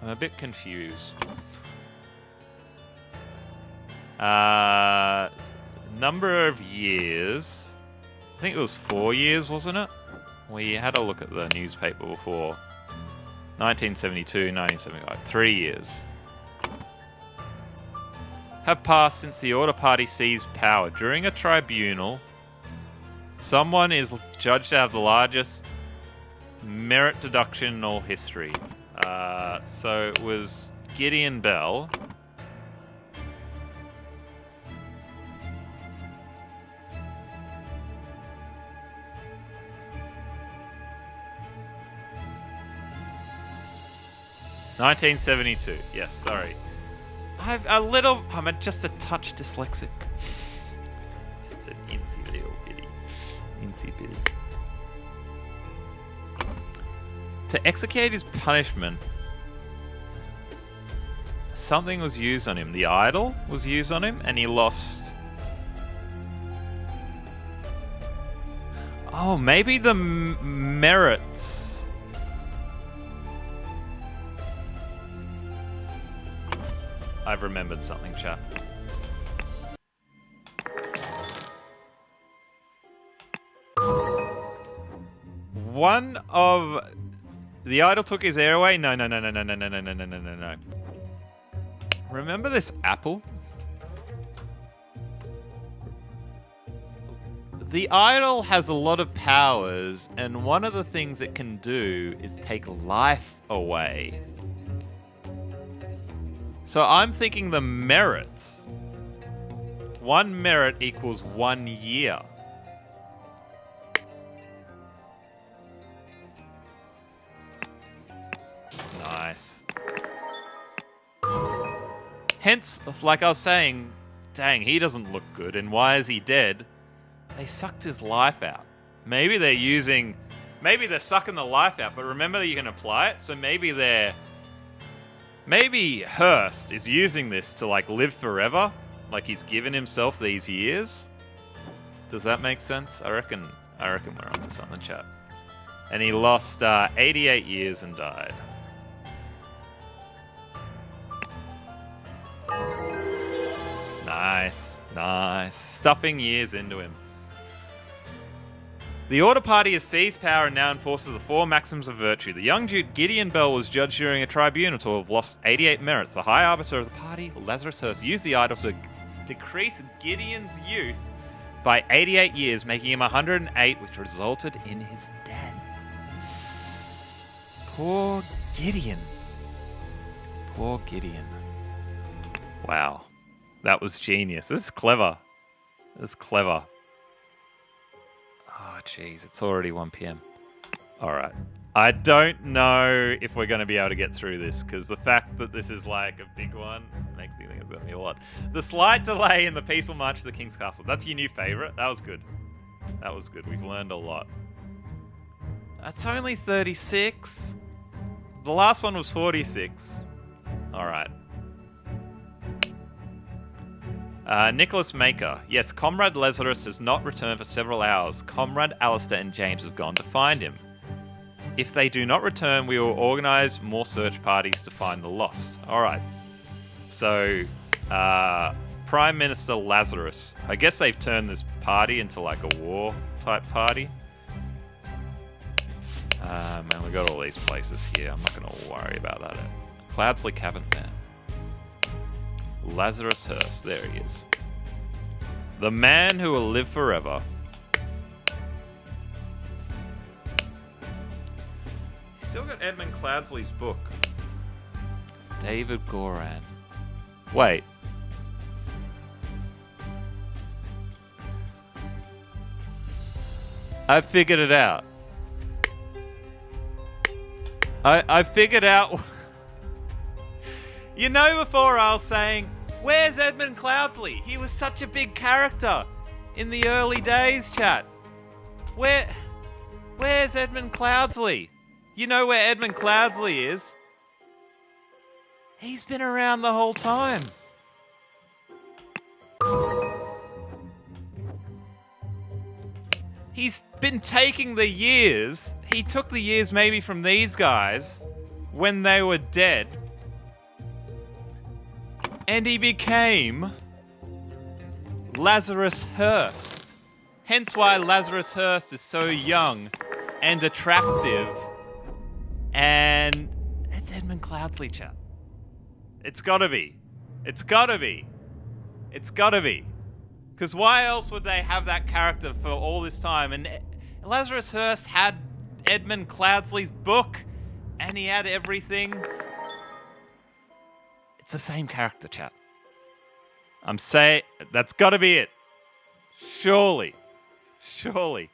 I'm a bit confused. Number of years. I think it was 4 years, wasn't it? We had a look at the newspaper before. 1972, 1975. 3 years. Have passed since the Order Party seized power. During a tribunal, someone is judged to have the largest merit deduction in all history. So it was Gideon Bell. $1972. Yes, sorry. I'm just a touch dyslexic. Just an insy little bitty. Insy bitty. To execute his punishment, something was used on him. The idol was used on him, and he lost... Oh, maybe the merits... I've remembered something, chat. One of... The idol took his heir away? No. Remember this apple? The idol has a lot of powers, and one of the things it can do is take life away. So I'm thinking the merits. 1 merit equals 1 year. Nice. Hence, like I was saying, dang, he doesn't look good, and why is he dead? They sucked his life out. Maybe they're sucking the life out, but remember that you can apply it, so Maybe Hearst is using this to, like, live forever. Like, he's given himself these years. Does that make sense? I reckon we're onto something, chat. And he lost 88 years and died. Nice. Stuffing years into him. The Order Party has seized power and now enforces the 4 maxims of virtue. The young Duke Gideon Bell was judged during a tribunal to have lost 88 merits. The High Arbiter of the party, Lazarus Hearst, used the idol to decrease Gideon's youth by 88 years, making him 108, which resulted in his death. Poor Gideon. Wow. That was genius. This is clever. Oh, jeez, it's already 1 p.m. All right. I don't know if we're going to be able to get through this, because the fact that this is like a big one makes me think it's going to be a lot. The slight delay in the peaceful march to the King's Castle. That's your new favorite? That was good. We've learned a lot. That's only 36. The last one was 46. All right. Nicholas Maker. Yes, Comrade Lazarus has not returned for several hours. Comrade Alistair and James have gone to find him. If they do not return, we will organize more search parties to find the lost. Alright. So, Prime Minister Lazarus. I guess they've turned this party into like a war type party. Man, we got all these places here. I'm not going to worry about that. Cloudsley Cavern there. Lazarus Hearst, there he is. The man who will live forever. He's still got Edmund Cloudsley's book. David Goran. Wait. I figured it out. I figured out... You know, before I was saying, where's Edmund Cloudsley? He was such a big character in the early days, chat. Where's Edmund Cloudsley? You know where Edmund Cloudsley is? He's been around the whole time. He's been taking the years. He took the years maybe from these guys when they were dead. And he became Lazarus Hearst. Hence why Lazarus Hearst is so young and attractive. And it's Edmund Cloudsley, chat. It's gotta be. It's gotta be. It's gotta be. Because why else would they have that character for all this time? And Lazarus Hearst had Edmund Cloudsley's book, and he had everything. It's the same character, chat. I'm saying that's gotta be it. Surely. Surely.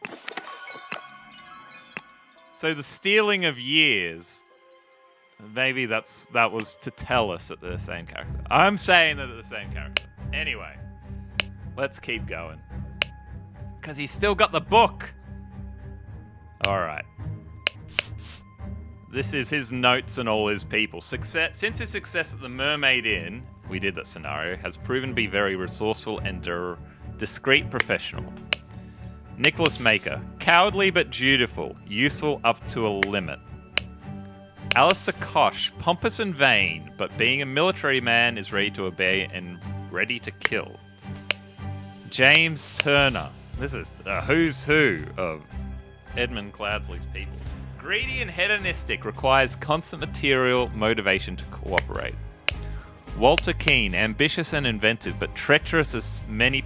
So the stealing of years, maybe that was to tell us that they're the same character. I'm saying that they're the same character. Anyway, let's keep going. Because he's still got the book. Alright. This is his notes and all his people. Since his success at the Mermaid Inn, we did that scenario, has proven to be very resourceful and discreet professional. Nicholas Maker, cowardly but dutiful, useful up to a limit. Alistair Kosh, pompous and vain, but being a military man is ready to obey and ready to kill. James Turner, this is a who's who of Edmund Cloudsley's people. Greedy and hedonistic, requires constant material motivation to cooperate. Walter Keane, ambitious and inventive, but treacherous as many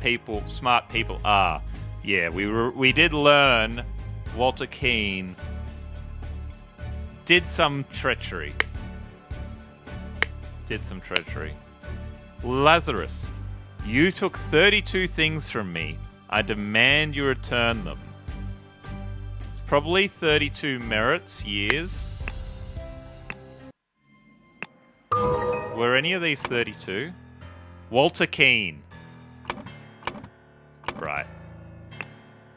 smart people are. Yeah, we did learn Walter Keane did some treachery. Lazarus, you took 32 things from me. I demand you return them. Probably 32 merits, years. Were any of these 32? Walter Keane. Right.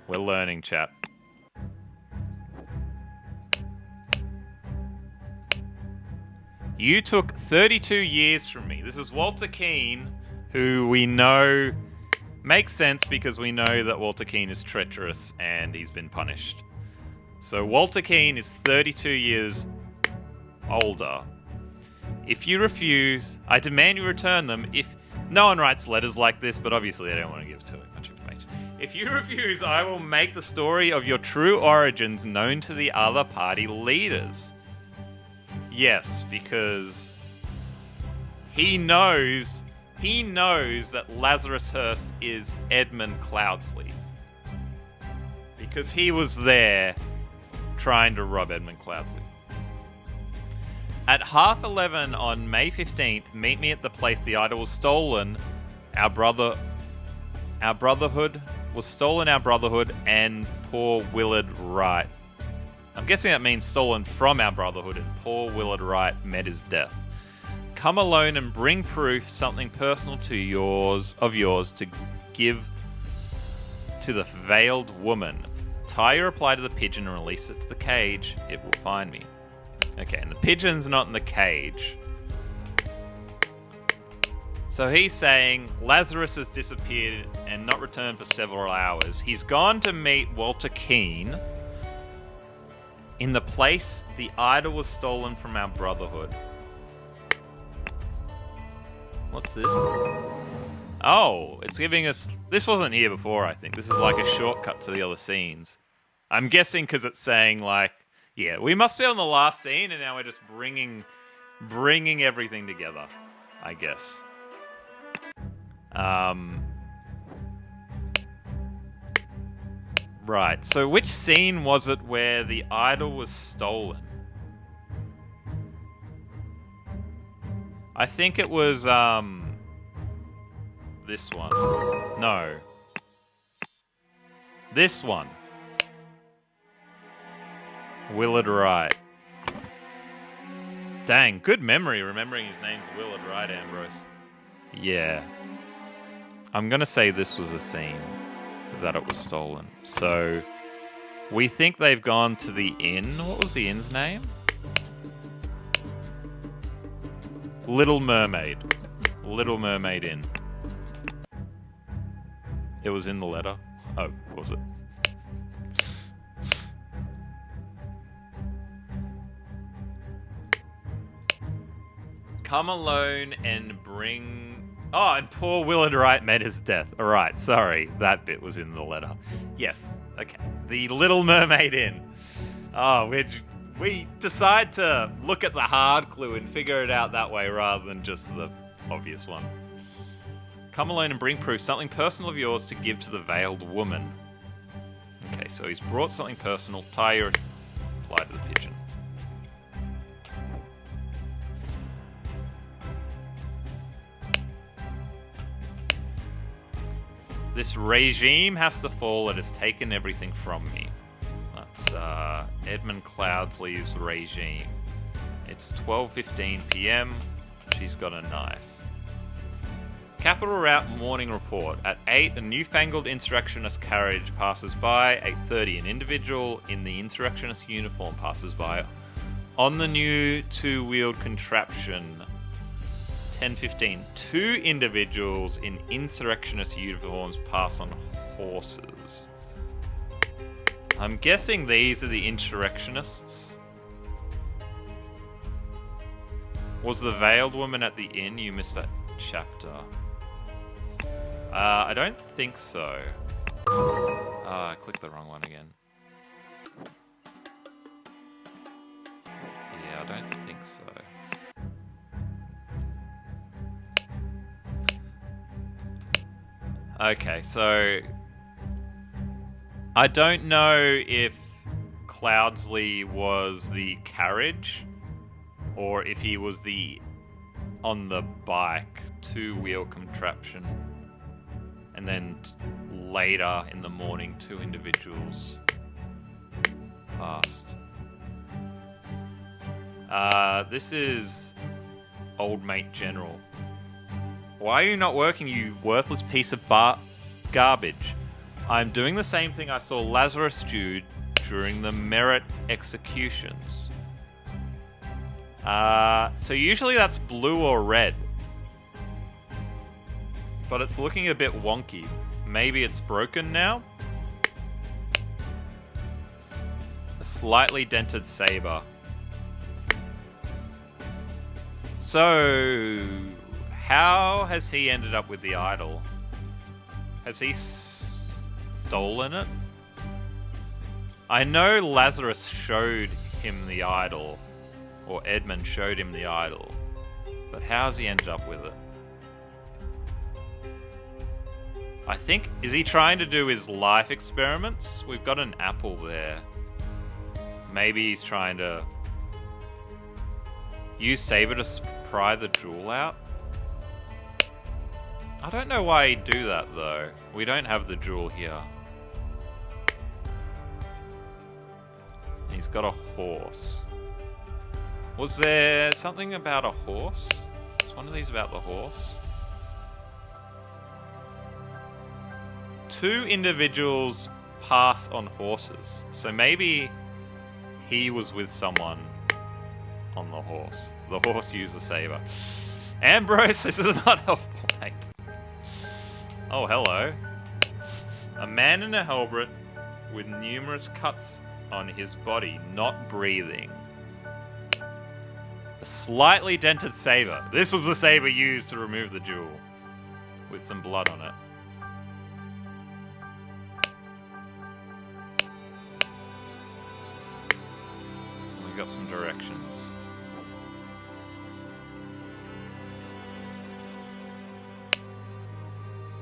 We're learning, chat. You took 32 years from me. This is Walter Keane, who we know makes sense because we know that Walter Keane is treacherous and he's been punished. So Walter Keane is 32 years older. If you refuse, I demand you return them. If no one writes letters like this, but obviously they don't want to give too much information. If you refuse, I will make the story of your true origins known to the other party leaders. Yes, because he knows that Lazarus Hearst is Edmund Cloudsley. Because he was there trying to rob Edmund Cloudsley. At 11:30 on May 15th, meet me at the place the idol was stolen. Our brotherhood was stolen, our brotherhood, and poor Willard Wright. I'm guessing that means stolen from our brotherhood, and poor Willard Wright met his death. Come alone and bring proof, something personal to yours to give to the veiled woman. Tie your reply to the pigeon and release it to the cage. It will find me. Okay, and the pigeon's not in the cage. So he's saying Lazarus has disappeared and not returned for several hours. He's gone to meet Walter Keane in the place the idol was stolen from our brotherhood. What's this? Oh, it's giving us... This wasn't here before, I think. This is like a shortcut to the other scenes. I'm guessing because it's saying, like... Yeah, we must be on the last scene, and now we're just bringing everything together, I guess. Right, so which scene was it where the idol was stolen? I think it was, this one. No. This one. Willard Wright. Dang, good memory remembering his name's Willard Wright, Ambrose. Yeah. I'm gonna say this was a scene that it was stolen. So, we think they've gone to the inn. What was the inn's name? Little Mermaid. Little Mermaid Inn. It was in the letter. Oh, was it? Come alone and bring Oh, and poor Willard Wright met his death. Alright, sorry. That bit was in the letter. Yes, okay. The Little Mermaid Inn. Oh, we decide to look at the hard clue and figure it out that way rather than just the obvious one. Come alone and bring proof, something personal of yours to give to the veiled woman. Okay, so he's brought something personal. Tie your apply to the pigeon. This regime has to fall. It has taken everything from me. That's Edmund Cloudsley's regime. It's 12:15 p.m. She's got a knife. Capital Route morning report. At 8, a newfangled insurrectionist carriage passes by. 8:30, an individual in the insurrectionist uniform passes by on the new two-wheeled contraption. 10:15, 2 individuals in insurrectionist uniforms pass on horses. I'm guessing these are the insurrectionists. Was the veiled woman at the inn? You missed that chapter. I don't think so. I clicked the wrong one again. Yeah, I don't think so. Okay, so I don't know if Cloudsley was the carriage or if he was the on the bike two-wheel contraption, and then later in the morning 2 individuals passed. This is Old Mate General. Why are you not working, you worthless piece of garbage? I'm doing the same thing I saw Lazarus do during the Merit executions. So usually that's blue or red. But it's looking a bit wonky. Maybe it's broken now? A slightly dented saber. So, how has he ended up with the idol? Has he stolen it? I know Lazarus showed him the idol, or Edmund showed him the idol, but how's he ended up with it? I think, is he trying to do his life experiments? We've got an apple there. Maybe he's trying to use saber to pry the jewel out? I don't know why he'd do that though. We don't have the jewel here. He's got a horse. Was there something about a horse? Is one of these about the horse? 2 individuals pass on horses. So maybe he was with someone on the horse. The horse used the saber. Ambrose, this is not helpful, mate. Oh, hello. A man in a helmet with numerous cuts on his body, not breathing. A slightly dented saber. This was the saber used to remove the jewel, with some blood on it. We got some directions.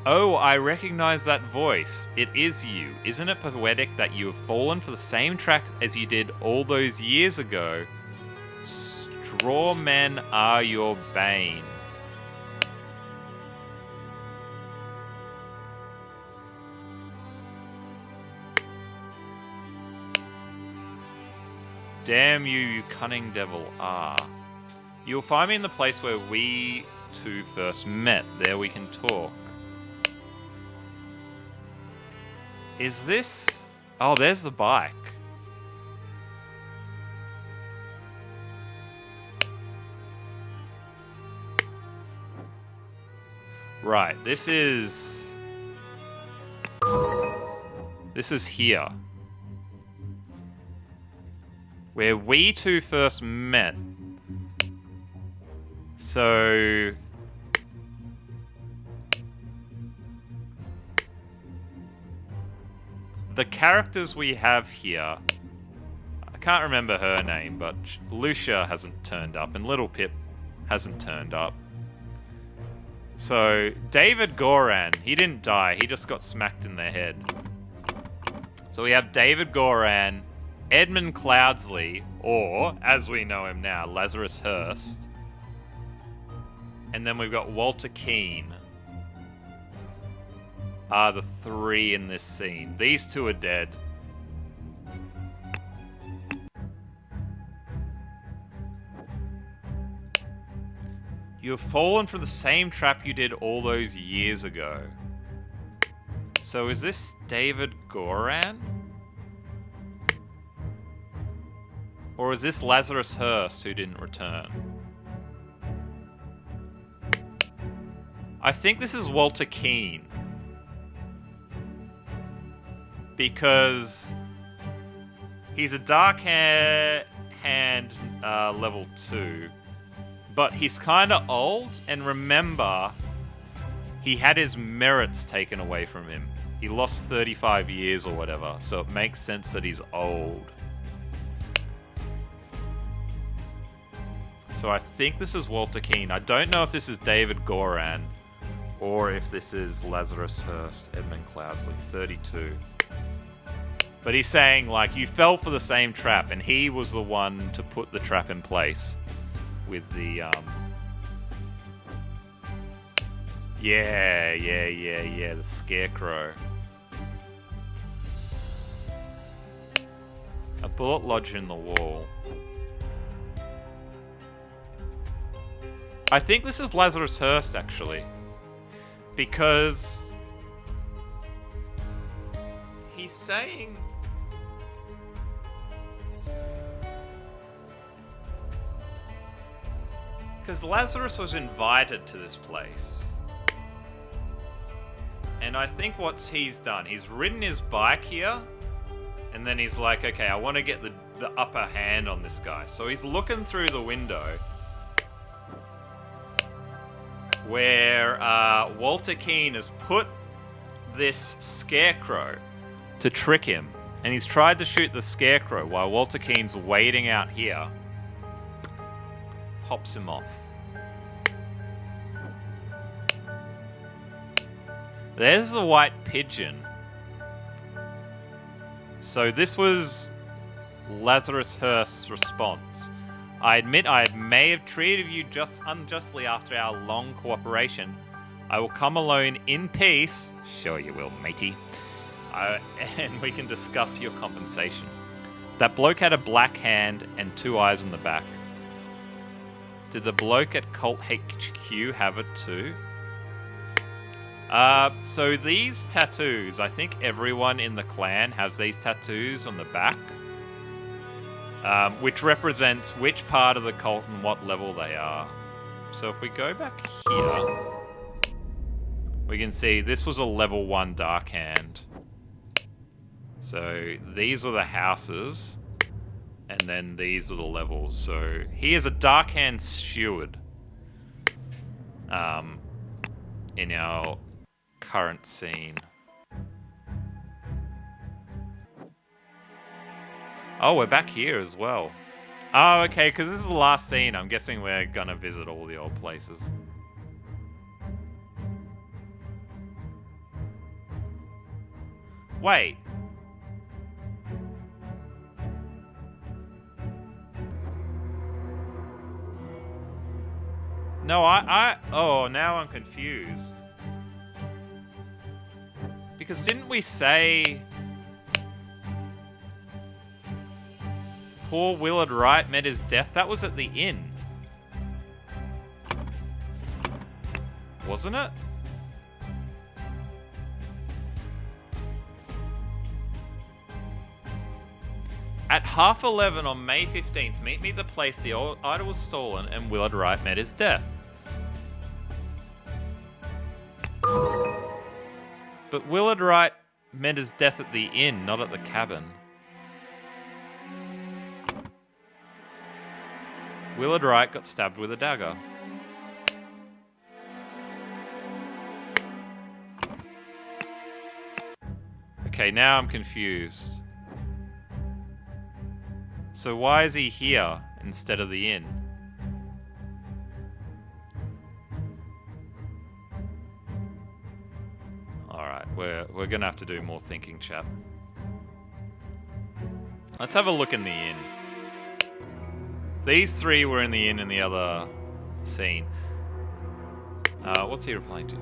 Oh, I recognize that voice. It is you. Isn't it poetic that you have fallen for the same track as you did all those years ago? Straw men are your bane. Damn you, you cunning devil. You'll find me in the place where we 2 first met. There we can talk. Is this... Oh, there's the bike. Right, this is here. Where we 2 first met. So... the characters we have here, I can't remember her name, but Lucia hasn't turned up, and Little Pip hasn't turned up. So, David Goran, he didn't die, he just got smacked in the head. So we have David Goran, Edmund Cloudsley, or, as we know him now, Lazarus Hurst. And then we've got Walter Keane. Are the three in this scene. These two are dead. You have fallen from the same trap you did all those years ago. So is this David Goran? Or is this Lazarus Hurst who didn't return? I think this is Walter Keane. Because he's a dark hand level 2. But he's kind of old, and remember, he had his merits taken away from him. He lost 35 years or whatever, so it makes sense that he's old. So I think this is Walter Keane. I don't know if this is David Goran, or if this is Lazarus Hurst, Edmund Cloudsley, 32. But he's saying, like, you fell for the same trap, and he was the one to put the trap in place. With the, Yeah, the Scarecrow. A bullet lodged in the wall. I think this is Lazarus Hurst, actually. Because he's saying... Because Lazarus was invited to this place. And I think what he's done, he's ridden his bike here, and then he's like, okay, I want to get the upper hand on this guy. So he's looking through the window where Walter Keane has put this Scarecrow to trick him. And he's tried to shoot the Scarecrow while Walter Keane's waiting out here. Pops him off. There's the white pigeon. So this was Lazarus Hurst's response. I admit I may have treated you just unjustly after our long cooperation. I will come alone in peace. Sure you will, matey. And we can discuss your compensation. That bloke had a black hand and 2 eyes on the back. Did the bloke at Cult HQ have it too? So these tattoos, I think everyone in the clan has these tattoos on the back. Which represents which part of the cult and what level they are. So if we go back here, we can see this was a level 1 Dark Hand. So these were the houses, and then these were the levels. So he is a Dark Hand Steward in our current scene. Oh, we're back here as well. Oh, okay, because this is the last scene. I'm guessing we're gonna visit all the old places. Wait. No, oh, now I'm confused. Because didn't we say... Poor Willard Wright met his death? That was at the inn. Wasn't it? At 11:30 on May 15th, meet me at the place the old idol was stolen and Willard Wright met his death. But Willard Wright met his death at the inn, not at the cabin. Willard Wright got stabbed with a dagger. Okay, now I'm confused. So why is he here instead of the inn? Alright, we're gonna have to do more thinking, chap. Let's have a look in the inn. These three were in the inn in the other scene. What's he replying to?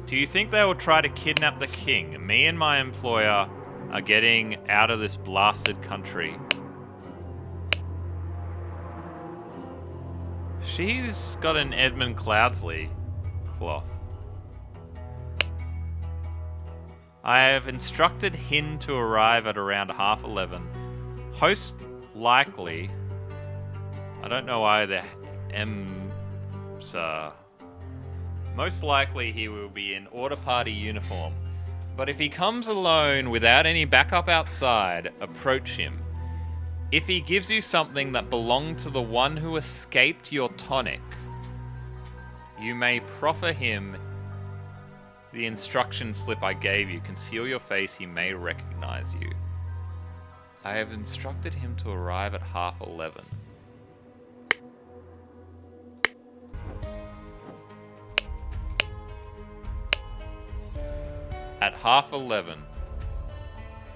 Do you think they will try to kidnap the king? Me and my employer are getting out of this blasted country. She's got an Edmund Cloudsley cloth. I have instructed Hin to arrive at around 11:30. Host likely... I don't know why the M's are... Most likely he will be in order party uniform. But if he comes alone without any backup outside, approach him. If he gives you something that belonged to the one who escaped your tonic, you may proffer him the instruction slip I gave you. Conceal your face, he may recognize you. I have instructed him to arrive at 11:30. At 11:30.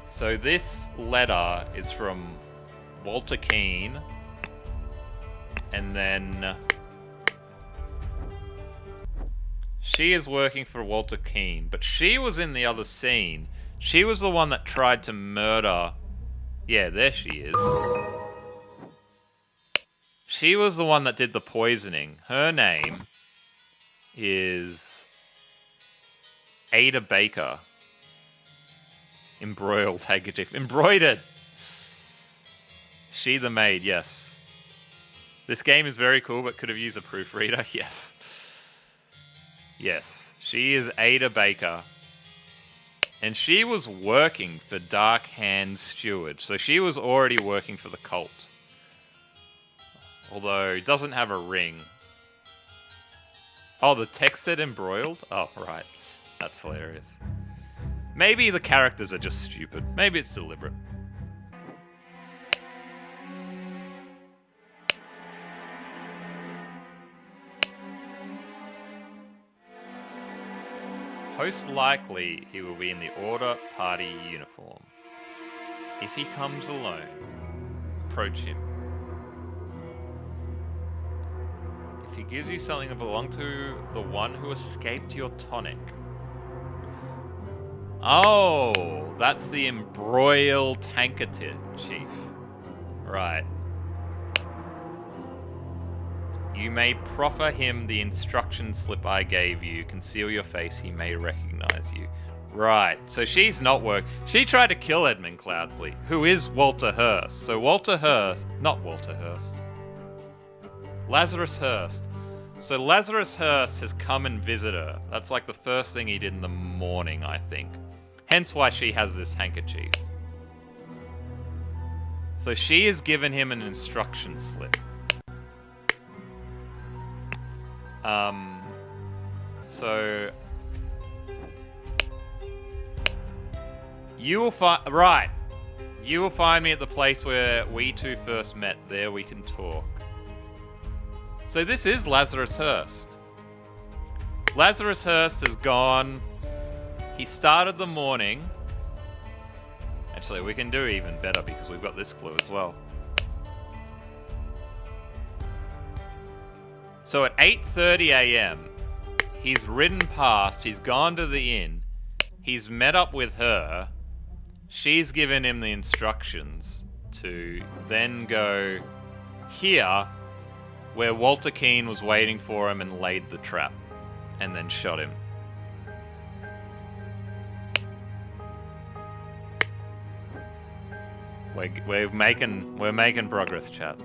So this letter is from Walter Keane, and then she is working for Walter Keane, but she was in the other scene. She was the one that tried to murder... Yeah, there she is. She was the one that did the poisoning. Her name is Ada Baker. Embroiled handkerchief. Embroidered! She the maid, yes. This game is very cool, but could have used a proofreader. Yes. Yes. She is Ada Baker. And she was working for Dark Hand Steward. So she was already working for the cult. Although, doesn't have a ring. Oh, the text said embroiled? Oh, right. That's hilarious. Maybe the characters are just stupid. Maybe it's deliberate. Most likely, he will be in the order party uniform. If he comes alone, approach him. If he gives you something that belonged to the one who escaped your tonic. Oh, that's the embroiled handkerchief, chief. Right. You may proffer him the instruction slip I gave you. Conceal your face, he may recognize you. Right, so she's not She tried to kill Edmund Cloudsley, who is Walter Hurst. So Walter Hurst, not Walter Hurst. Lazarus Hurst. So Lazarus Hurst has come and visited her. That's like the first thing he did in the morning, I think. Hence why she has this handkerchief. So she has given him an instruction slip. So you will find... Right. You will find me at the place where we two first met. There we can talk. So this is Lazarus Hurst. Lazarus Hurst has gone... He started the morning... Actually, we can do even better because we've got this clue as well. So at 8:30 a.m., he's ridden past, he's gone to the inn, he's met up with her, she's given him the instructions to then go here, where Walter Keane was waiting for him and laid the trap, and then shot him. We're making progress, chat.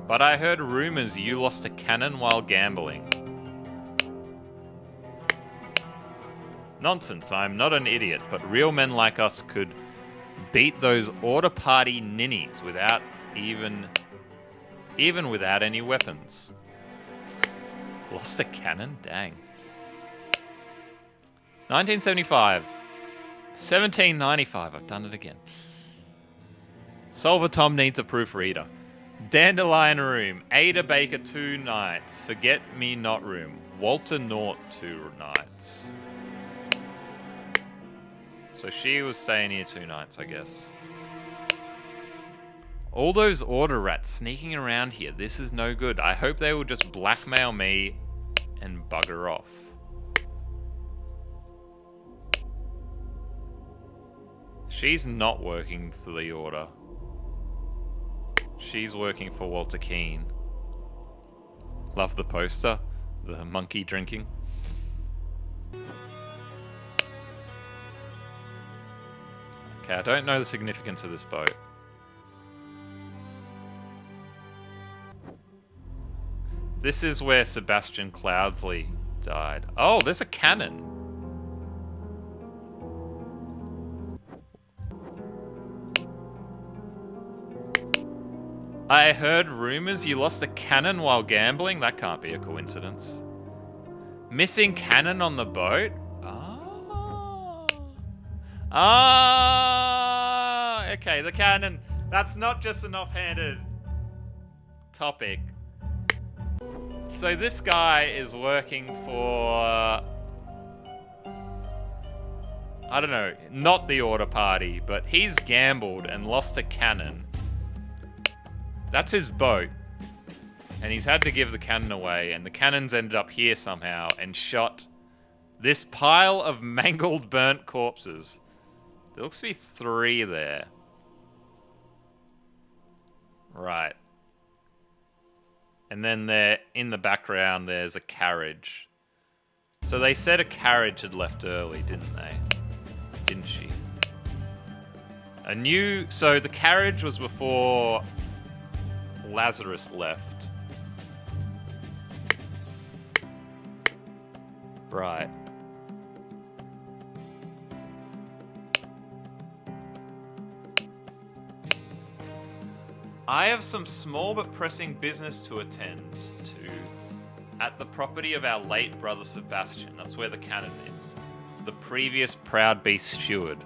But I heard rumors you lost a cannon while gambling. Nonsense, I'm not an idiot, but real men like us could beat those order party ninnies without even even without any weapons. Lost a cannon? Dang. 1975. 1795. I've done it again. Solver Tom needs a proofreader. Dandelion Room. Ada Baker 2 nights. Forget Me Not Room. Walter Naught 2 nights. So she was staying here 2 nights, I guess. All those order rats sneaking around here. This is no good. I hope they will just blackmail me and bugger off. She's not working for the order. She's working for Walter Keane. Love the poster. The monkey drinking. Okay, I don't know the significance of this boat. This is where Sebastian Cloudsley died. Oh, there's a cannon. I heard rumors you lost a cannon while gambling. That can't be a coincidence. Missing cannon on the boat? Okay, the cannon. That's not just an offhanded topic. So this guy is working for... I don't know, not the order party, but he's gambled and lost a cannon. That's his boat. And he's had to give the cannon away, and the cannon's ended up here somehow and shot this pile of mangled, burnt corpses. There looks to be 3 there. Right. And then there, in the background, there's a carriage. So they said a carriage had left early, didn't they? Didn't she? So the carriage was before Lazarus left. Right. I have some small but pressing business to attend to at the property of our late brother Sebastian. That's where the cannon is. The previous proud beast steward.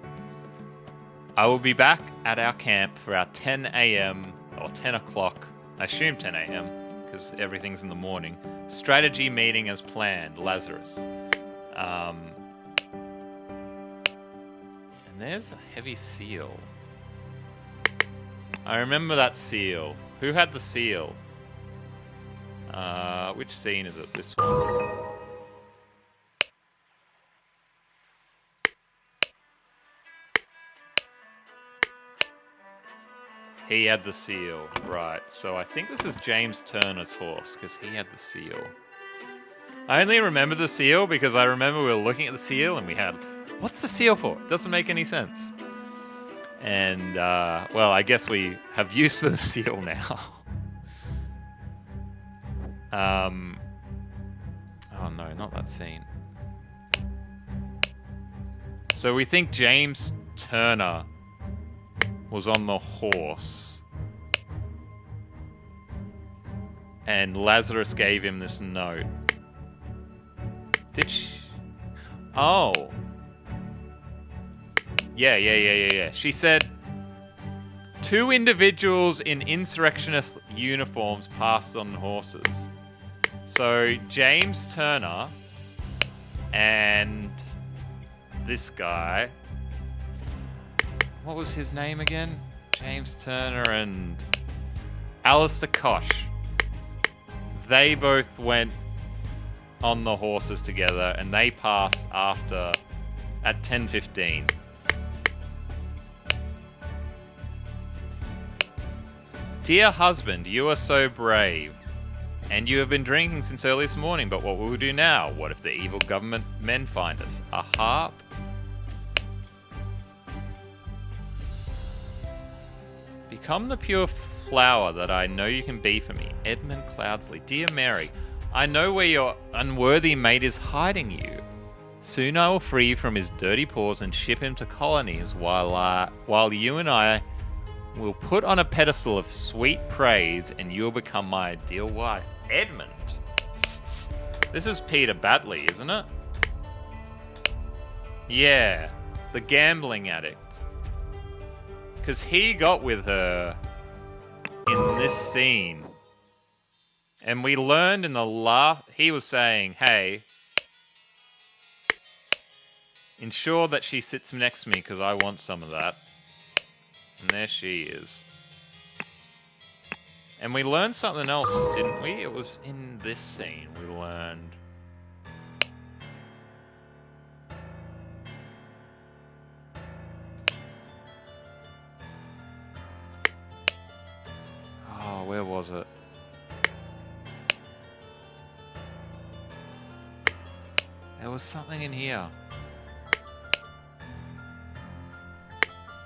I will be back at our camp for our 10 a.m. or 10 o'clock, I assume 10 a.m. because everything's in the morning, strategy meeting as planned, Lazarus. And there's a heavy seal. I remember that seal. Who had the seal? Which scene is it? This one. He had the seal, right. So I think this is James Turner's horse, because he had the seal. I only remember the seal because I remember we were looking at the seal and we had, what's the seal for? It doesn't make any sense. And, well, I guess we have use for the seal now. Oh no, not that scene. So we think James Turner was on the horse. And Lazarus gave him this note. Did she? Oh. Yeah. She said, 2 individuals in insurrectionist uniforms passed on horses. So James Turner and this guy, what was his name again? James Turner and Alistair Koch. They both went on the horses together and they passed after at 10:15. Dear husband, you are so brave. And you have been drinking since early this morning, but what will we do now? What if the evil government men find us? A harp? Become the pure flower that I know you can be for me. Edmund Cloudsley. Dear Mary, I know where your unworthy mate is hiding you. Soon I will free you from his dirty paws and ship him to colonies while you and I will put on a pedestal of sweet praise, and you'll become my ideal wife. Edmund. This is Peter Batley, isn't it? Yeah, the gambling addict. Because he got with her in this scene. And we learned in the last... He was saying, hey, ensure that she sits next to me because I want some of that. And there she is. And we learned something else, didn't we? It was in this scene we learned... Oh, where was it? There was something in here.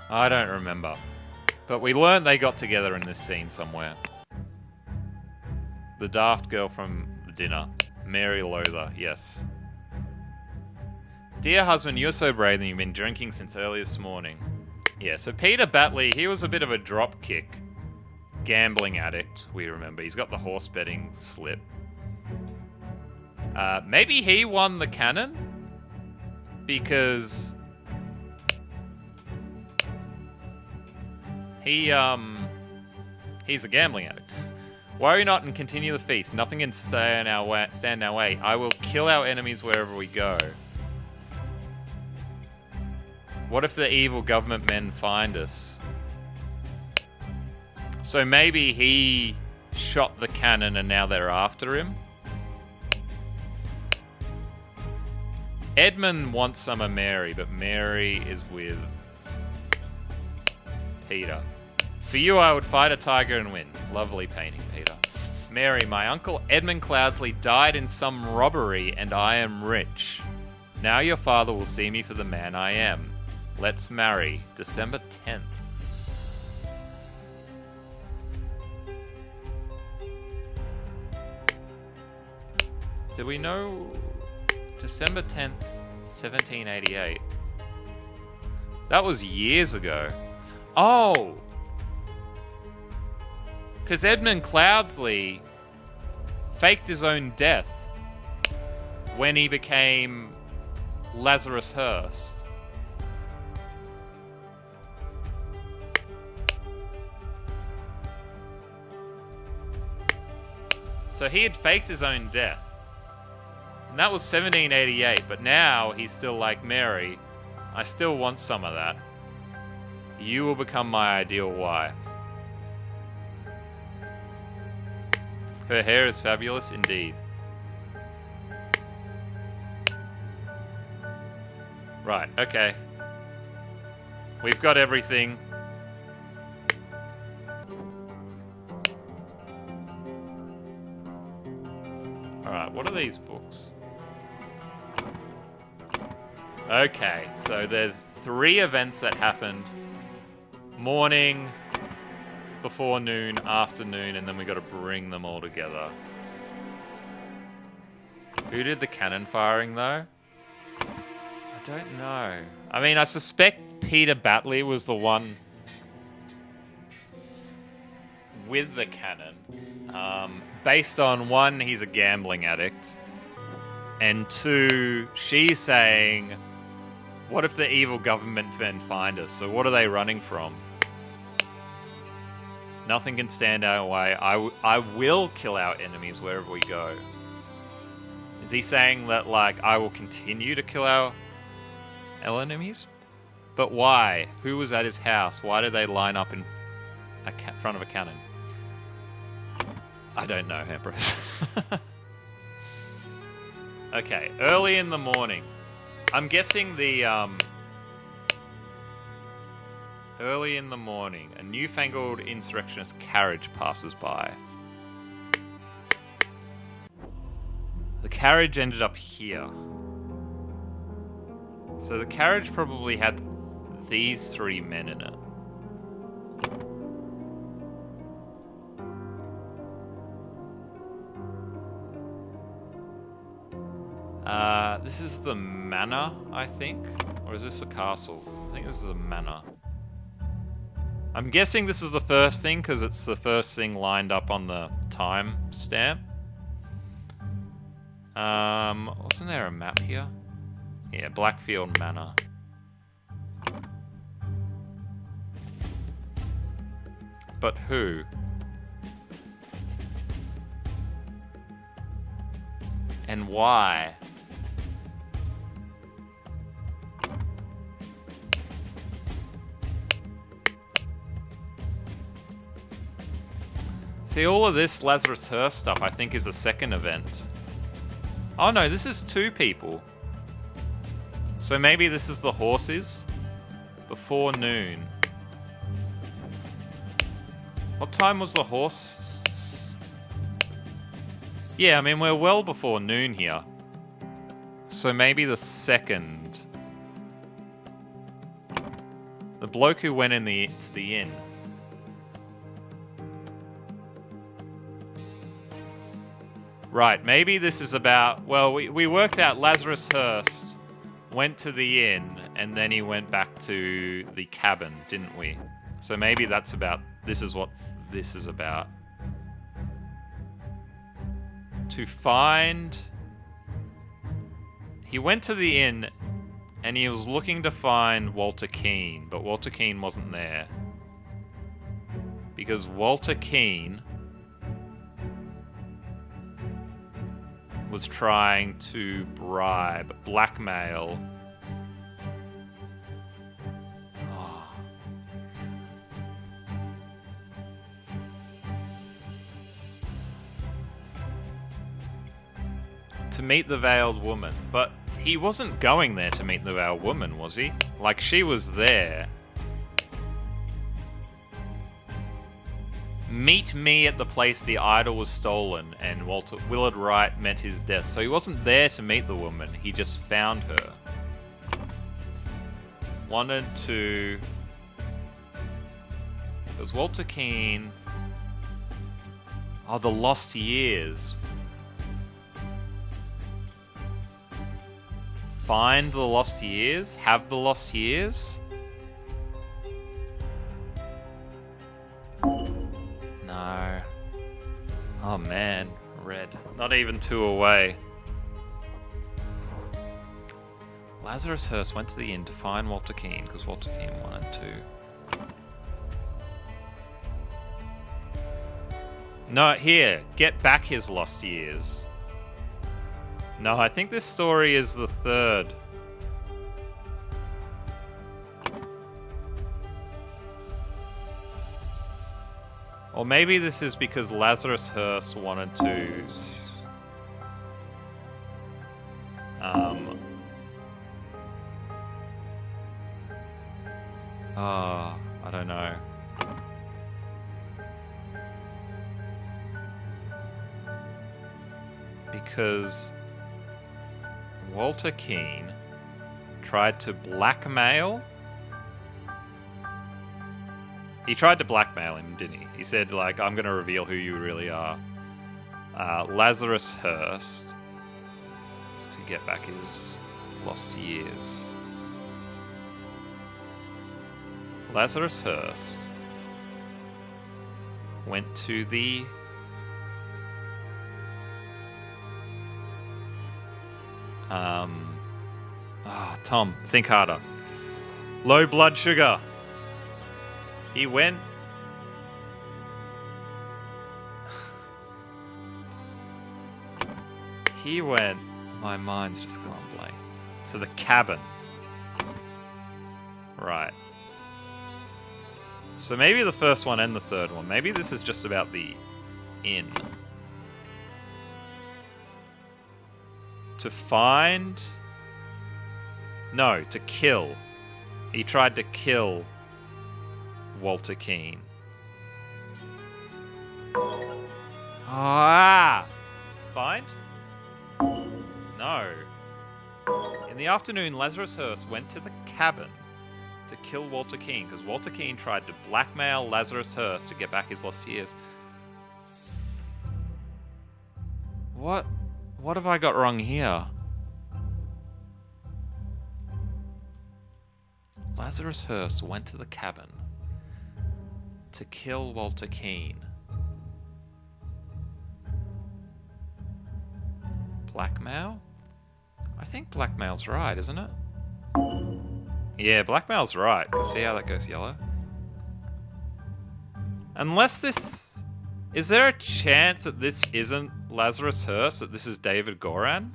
I don't remember. But we learned they got together in this scene somewhere. The daft girl from the dinner. Mary Lowther, yes. Dear husband, you're so brave and you've been drinking since early this morning. Yeah, so Peter Batley, he was a bit of a drop kick. Gambling addict, we remember. He's got the horse betting slip. Maybe he won the cannon? Because... he's a gambling addict. Worry not and continue the feast. Nothing can stand in our way. I will kill our enemies wherever we go. What if the evil government men find us? So maybe he shot the cannon and now they're after him? Edmund wants some of Mary, but Mary is with Peter. For you, I would fight a tiger and win. Lovely painting, Peter. Mary, my uncle Edmund Cloudsley died in some robbery and I am rich. Now your father will see me for the man I am. Let's marry. December 10th. Do we know December 10th, 1788? That was years ago. Oh! Because Edmund Cloudsley faked his own death when he became Lazarus Hearst. So he had faked his own death. And that was 1788, but now he's still like, Mary, I still want some of that. You will become my ideal wife. Her hair is fabulous indeed. Right, okay. We've got everything. Alright, what are these books? Okay, so there's 3 events that happened. Morning, before noon, afternoon, and then we got to bring them all together. Who did the cannon firing, though? I don't know. I mean, I suspect Peter Batley was the one with the cannon. Based on 1, he's a gambling addict. And 2, she's saying, what if the evil government then find us? So what are they running from? Nothing can stand our way. I will kill our enemies wherever we go. Is he saying that, like, I will continue to kill our enemies? But why? Who was at his house? Why did they line up in front of a cannon? I don't know, Empress. Okay, early in the morning. I'm guessing the, early in the morning, a newfangled insurrectionist carriage passes by. The carriage ended up here. So the carriage probably had these 3 men in it. This is the manor, I think. Or is this the castle? I think this is the manor. I'm guessing this is the first thing because it's the first thing lined up on the time stamp. Wasn't there a map here? Yeah, Blackfield Manor. But who? And why? See, all of this Lazarus Hearst stuff I think is the second event. Oh no, this is 2 people. So maybe this is the horses? Before noon. What time was the horse? Yeah, I mean, we're well before noon here. So maybe the second. The bloke who went to the inn. Right, maybe this is about... Well, we worked out Lazarus Hearst went to the inn, and then he went back to the cabin, didn't we? So maybe that's about... This is what this is about. To find... He went to the inn, and he was looking to find Walter Keane, but Walter Keane wasn't there. Because Walter Keane was trying to bribe, blackmail. Oh. To meet the veiled woman. But he wasn't going there to meet the veiled woman, was he? Like, she was there. Meet me at the place the idol was stolen and Willard Wright met his death. So he wasn't there to meet the woman, he just found her. Wanted to... It was Walter Keane. Oh, the Lost Years. Find the Lost Years? Have the Lost Years? No. Oh man, red. Not even 2 away. Lazarus Hearst went to the inn to find Walter Keane because Walter Keane wanted to. No, here. Get back his lost years. No, I think this story is the 3rd. Or maybe this is because Lazarus Hearst wanted to... I don't know. Because Walter Keane tried to blackmail... He tried to blackmail him, didn't he? He said, like, I'm going to reveal who you really are. Lazarus Hearst to get back his lost years. Lazarus Hearst went to the... Tom, think harder. Low blood sugar. He went... My mind's just gone blank. To the cabin. Right. So maybe the first one and the third one. Maybe this is just about the inn. To find... No, to kill. He tried to kill Walter Keane. Ah! Find? No. In the afternoon, Lazarus Hearst went to the cabin to kill Walter Keane, because Walter Keane tried to blackmail Lazarus Hearst to get back his lost years. What have I got wrong here? Lazarus Hearst went to the cabin to kill Walter Keane. Blackmail? I think blackmail's right, isn't it? Yeah, blackmail's right. See how that goes yellow? Unless this... Is there a chance that this isn't Lazarus Hearst, that this is David Goran?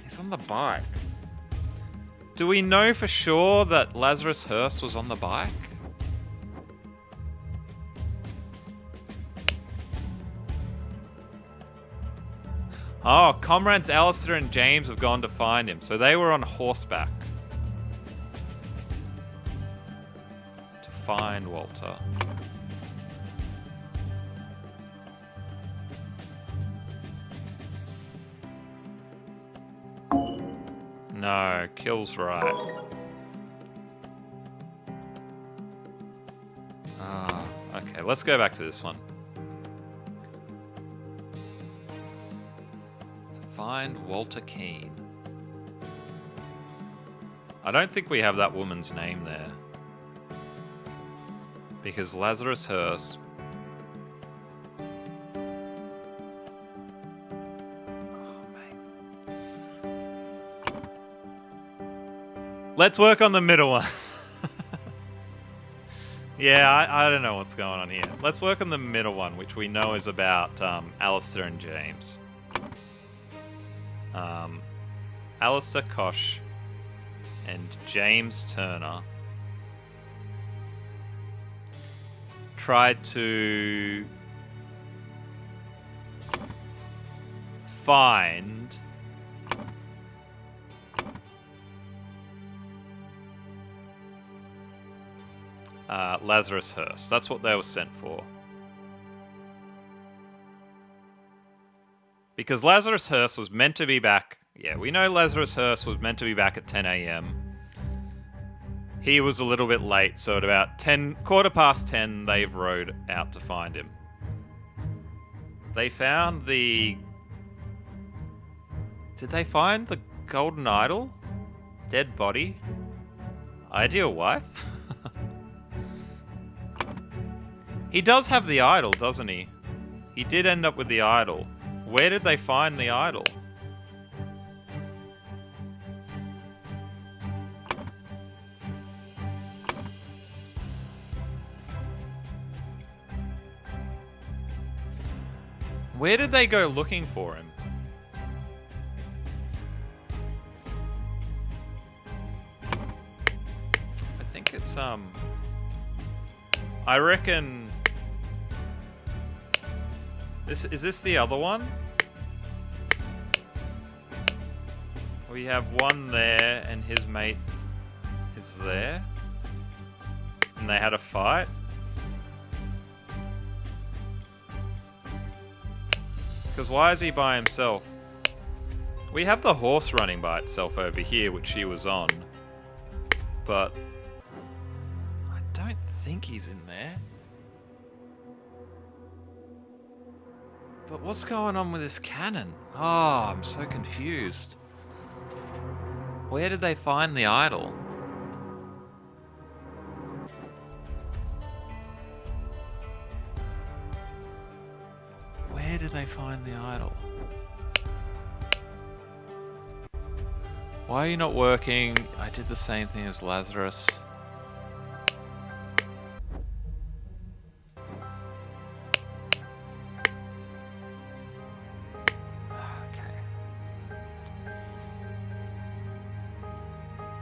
He's on the bike. Do we know for sure that Lazarus Hearst was on the bike? Oh, comrades Alistair and James have gone to find him, so they were on horseback. To find Walter. No, kill's right. Ah, okay, let's go back to this one. Find Walter Keane. I don't think we have that woman's name there. Because Lazarus Hearst... Oh, mate. Let's work on the middle one. Yeah, I don't know what's going on here. Let's work on the middle one, which we know is about Alistair and James. Alistair Koch and James Turner tried to find Lazarus Hearst. That's what they were sent for. Because Lazarus Hearst was meant to be back. Yeah, we know Lazarus Hearst was meant to be back at 10 a.m. He was a little bit late, so at about 10:15, they rode out to find him. They found the... Did they find the golden idol? Dead body? Ideal wife? He does have the idol, doesn't he? He did end up with the idol. Where did they find the idol? Where did they go looking for him? I think it's, I reckon... Is this the other one? We have one there, and his mate is there. And they had a fight. Because why is he by himself? We have the horse running by itself over here, which she was on. But I don't think he's in there. But what's going on with this cannon? Oh, I'm so confused. Where did they find the idol? Where did they find the idol? Why are you not working? I did the same thing as Lazarus.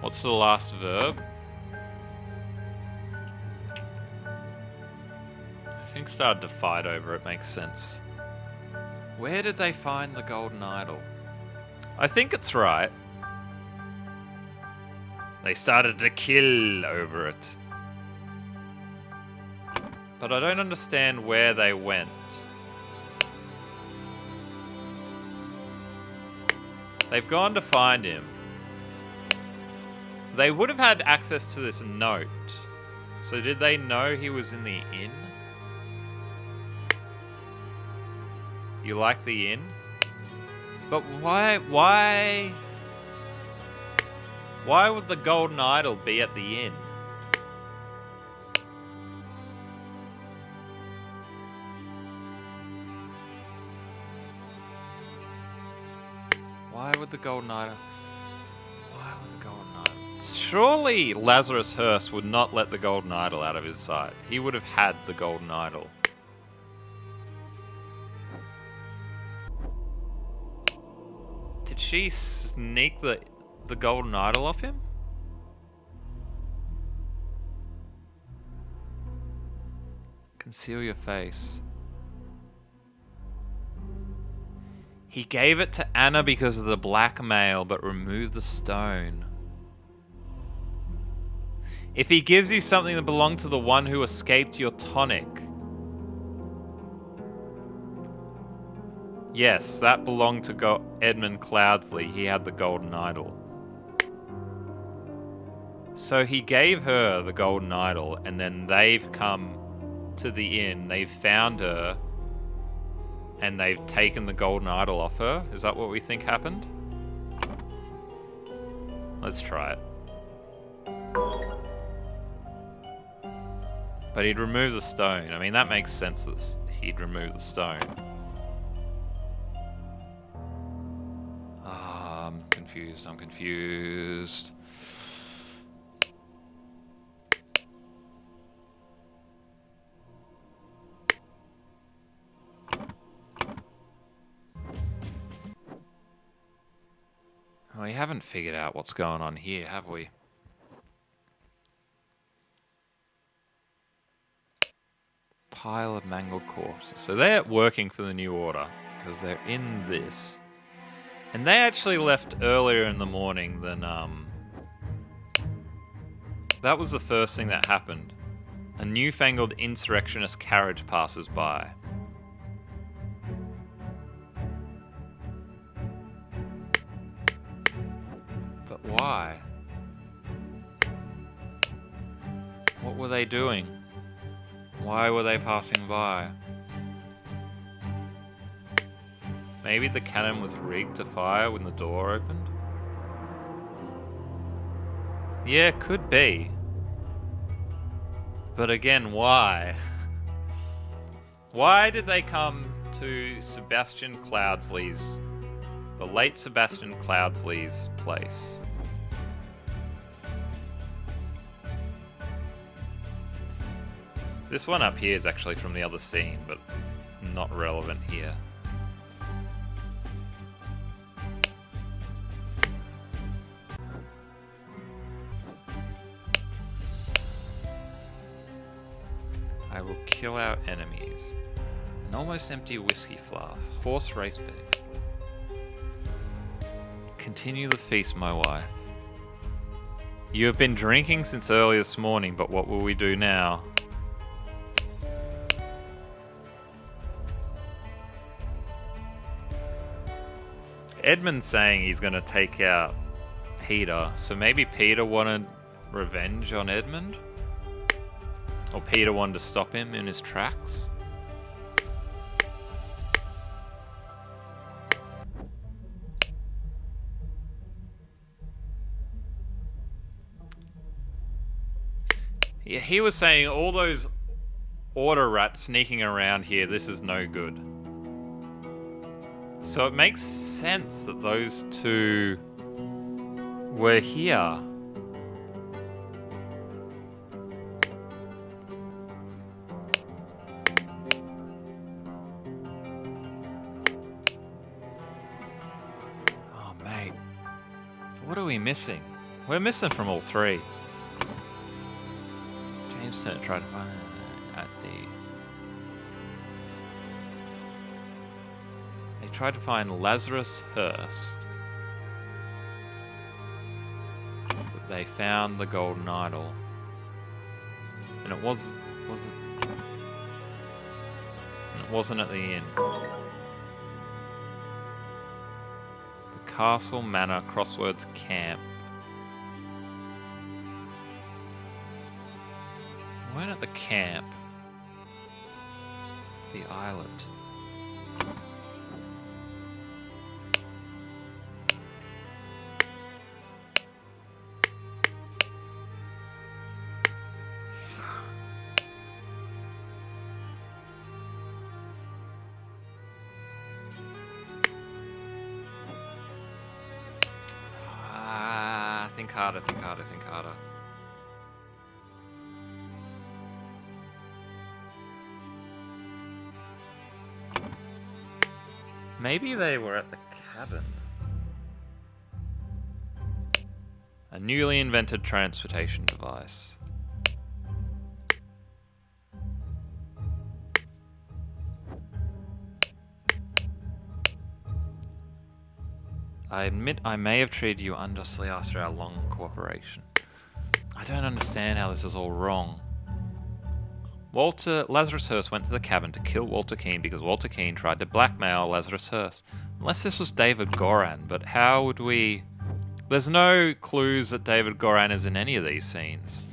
What's the last verb? I think started to fight over it, makes sense. Where did they find the golden idol? I think it's right. They started to kill over it. But I don't understand where they went. They've gone to find him. They would have had access to this note. So did they know he was in the inn? You like the inn? But why would the golden idol be at the inn? Why would the golden idol? Why would the golden idol? Surely Lazarus Hearst would not let the golden idol out of his sight. He would have had the golden idol. Did she sneak the golden idol off him? Conceal your face. He gave it to Anna because of the blackmail, but removed the stone. If he gives you something that belonged to the one who escaped your tonic. Yes, that belonged to Edmund Cloudsley. He had the golden idol. So he gave her the golden idol, and then they've come to the inn, they've found her, and they've taken the golden idol off her? Is that what we think happened? Let's try it. But he'd remove the stone. I mean, that makes sense that he'd remove the stone. I'm confused. We haven't figured out what's going on here, have we? Pile of mangled corpses. So they're working for the New Order because they're in this. And they actually left earlier in the morning than... That was the first thing that happened. A newfangled insurrectionist carriage passes by. But why? What were they doing? Why were they passing by? Maybe the cannon was rigged to fire when the door opened? Yeah, could be. But again, why? Why did they come to Sebastian Cloudsley's, the late Sebastian Cloudsley's place? This one up here is actually from the other scene, but not relevant here. I will kill our enemies. An almost empty whiskey flask. Horse race bags. Continue the feast, my wife. You have been drinking since early this morning, but what will we do now? Edmund's saying he's going to take out Peter, so maybe Peter wanted revenge on Edmund? Or Peter wanted to stop him in his tracks? Yeah, he was saying all those order rats sneaking around here, this is no good. So it makes sense that those two were here. Oh, mate. What are we missing? We're missing from all three. James Turner tried to find at the... They tried to find Lazarus Hearst. But they found the golden idol. And it wasn't at the inn. The Castle Manor Crossroads Camp. We weren't at the camp. The islet. think harder, think harder, think harder. Maybe they were at the cabin. A newly invented transportation device. I admit I may have treated you unjustly after our long cooperation. I don't understand how this is all wrong. Lazarus Hurst went to the cabin to kill Walter Keane because Walter Keane tried to blackmail Lazarus Hurst. Unless this was David Goran, but how would we... There's no clues that David Goran is in any of these scenes.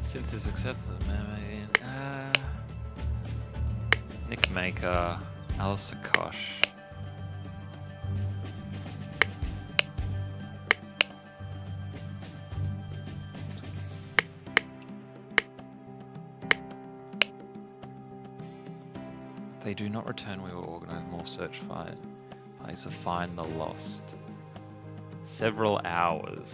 Since his success, Nick Maker, Alistair Kosh. If they do not return, we will organize more search parties to find the lost. Several hours.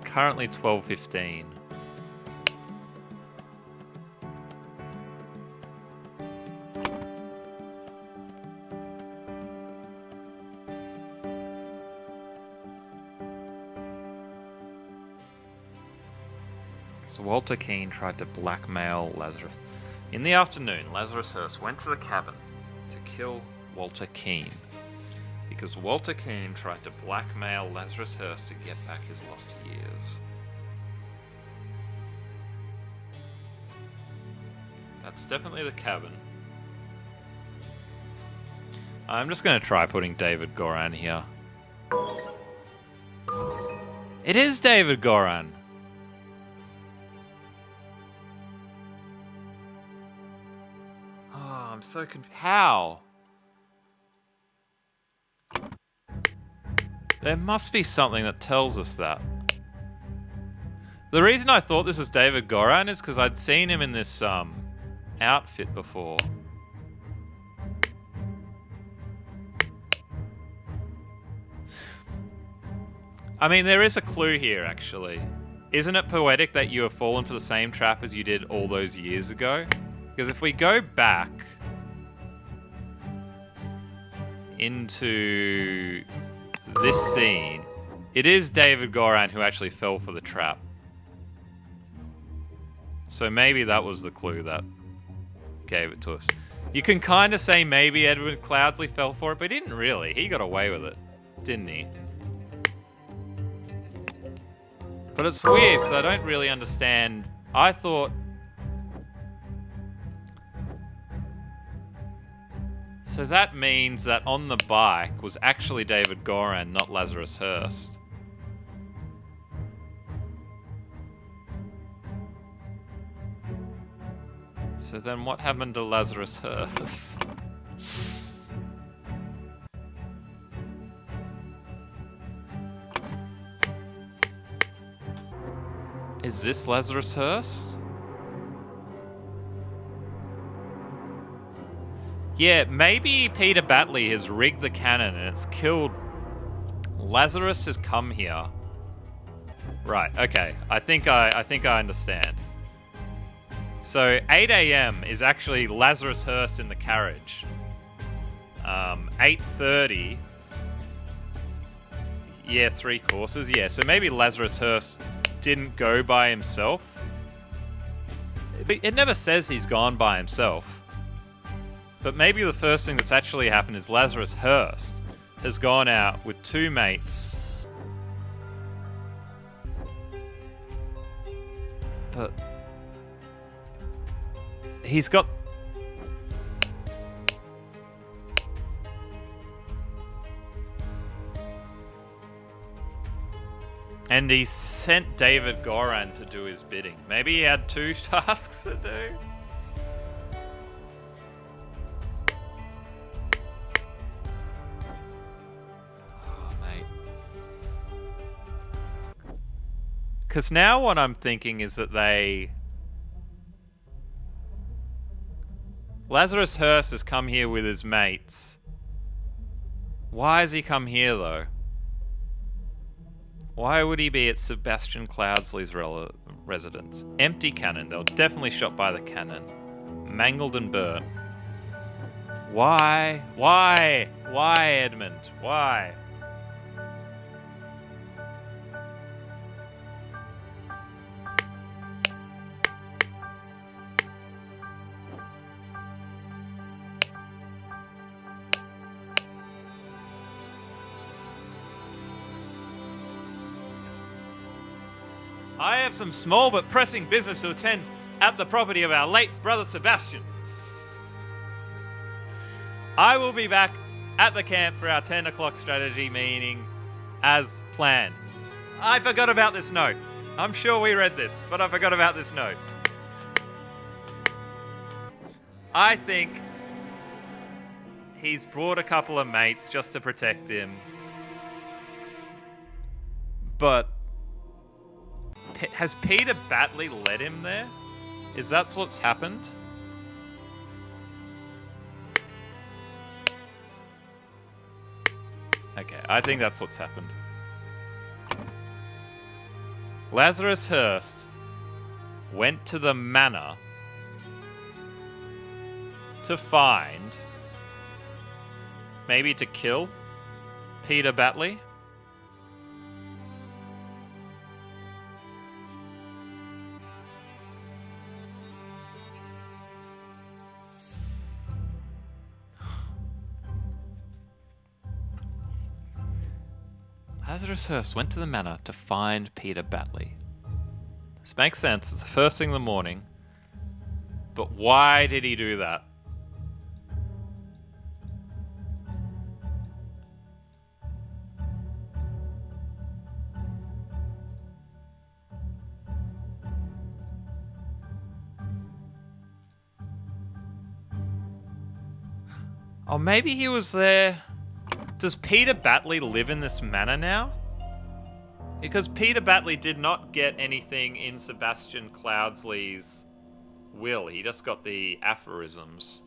Currently 12:15. So Walter Keane tried to blackmail Lazarus. In the afternoon, Lazarus Hurst went to the cabin to kill Walter Keane because Walter Keane tried to blackmail Lazarus Hurst to get back his lost years. That's definitely the cabin. I'm just going to try putting David Goran here. It is David Goran! Oh, I'm so confused. How? There must be something that tells us that. The reason I thought this was David Goran is because I'd seen him in this outfit before. I mean, there is a clue here, actually. Isn't it poetic that you have fallen for the same trap as you did all those years ago? Because if we go back into this scene, it is David Goran who actually fell for the trap. So maybe that was the clue that gave it to us. You can kind of say maybe Edward Cloudsley fell for it, but he didn't really. He got away with it, didn't he? But it's weird, because I don't really understand. I thought... So that means that on the bike was actually David Goran, not Lazarus Hurst. So then what happened to Lazarus Hurst? Is this Lazarus Hurst? Yeah, maybe Peter Batley has rigged the cannon and it's killed... Lazarus has come here. Right, okay. I think I understand. So 8 a.m. is actually Lazarus Hurst in the carriage. 8:30. Yeah, 3 courses. Yeah, so maybe Lazarus Hurst didn't go by himself. It never says he's gone by himself. But maybe the first thing that's actually happened is Lazarus Hurst has gone out with 2 mates. But... he's got... And he sent David Goran to do his bidding. Maybe he had 2 tasks to do. Oh, mate. Because now what I'm thinking is that Lazarus Hearst has come here with his mates. Why has he come here, though? Why would he be at Sebastian Cloudsley's residence? Empty cannon. They were definitely shot by the cannon. Mangled and burnt. Why? Why? Why, Edmund? Why? I have some small but pressing business to attend at the property of our late brother Sebastian. I will be back at the camp for our 10 o'clock strategy meeting as planned. I forgot about this note. I'm sure we read this, but I forgot about this note. I think he's brought a couple of mates just to protect him. But has Peter Batley led him there? Is that what's happened? Okay, I think that's what's happened. Lazarus Hearst went to the manor to find, maybe to kill, Peter Batley. Lazarus Hearst went to the manor to find Peter Batley. This makes sense. It's the first thing in the morning. But why did he do that? Oh, maybe he was there. Does Peter Batley live in this manor now? Because Peter Batley did not get anything in Sebastian Cloudsley's will. He just got the aphorisms.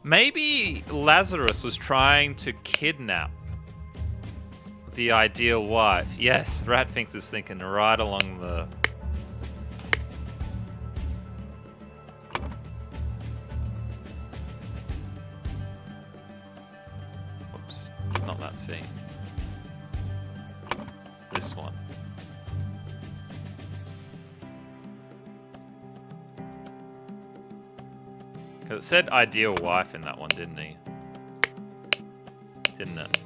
Maybe Lazarus was trying to kidnap the ideal wife. Yes, Ratfinks is thinking right along the... Not that scene. This one. Because it said ideal wife in that one, didn't he? Didn't it?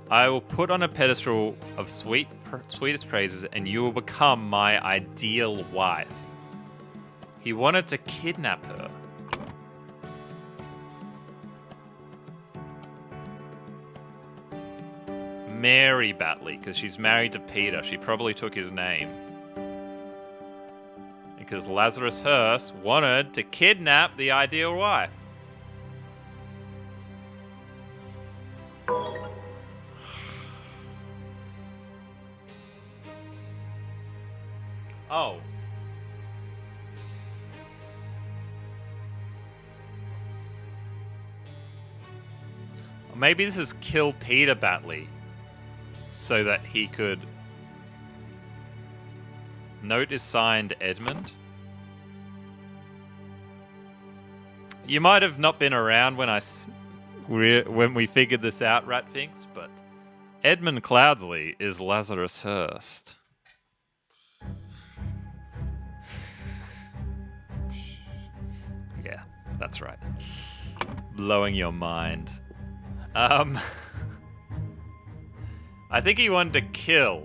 I will put on a pedestal of sweetest praises and you will become my ideal wife. He wanted to kidnap her. Mary Batley, because she's married to Peter. She probably took his name. Because Lazarus Hearst wanted to kidnap the ideal wife. Oh. Maybe this is kill Peter Batley. So that he could... Note is signed Edmund. You might have not been around when when we figured this out, Ratfinks, but Edmund Cloudsley is Lazarus Hearst. Yeah, that's right. Blowing your mind. I think he wanted to kill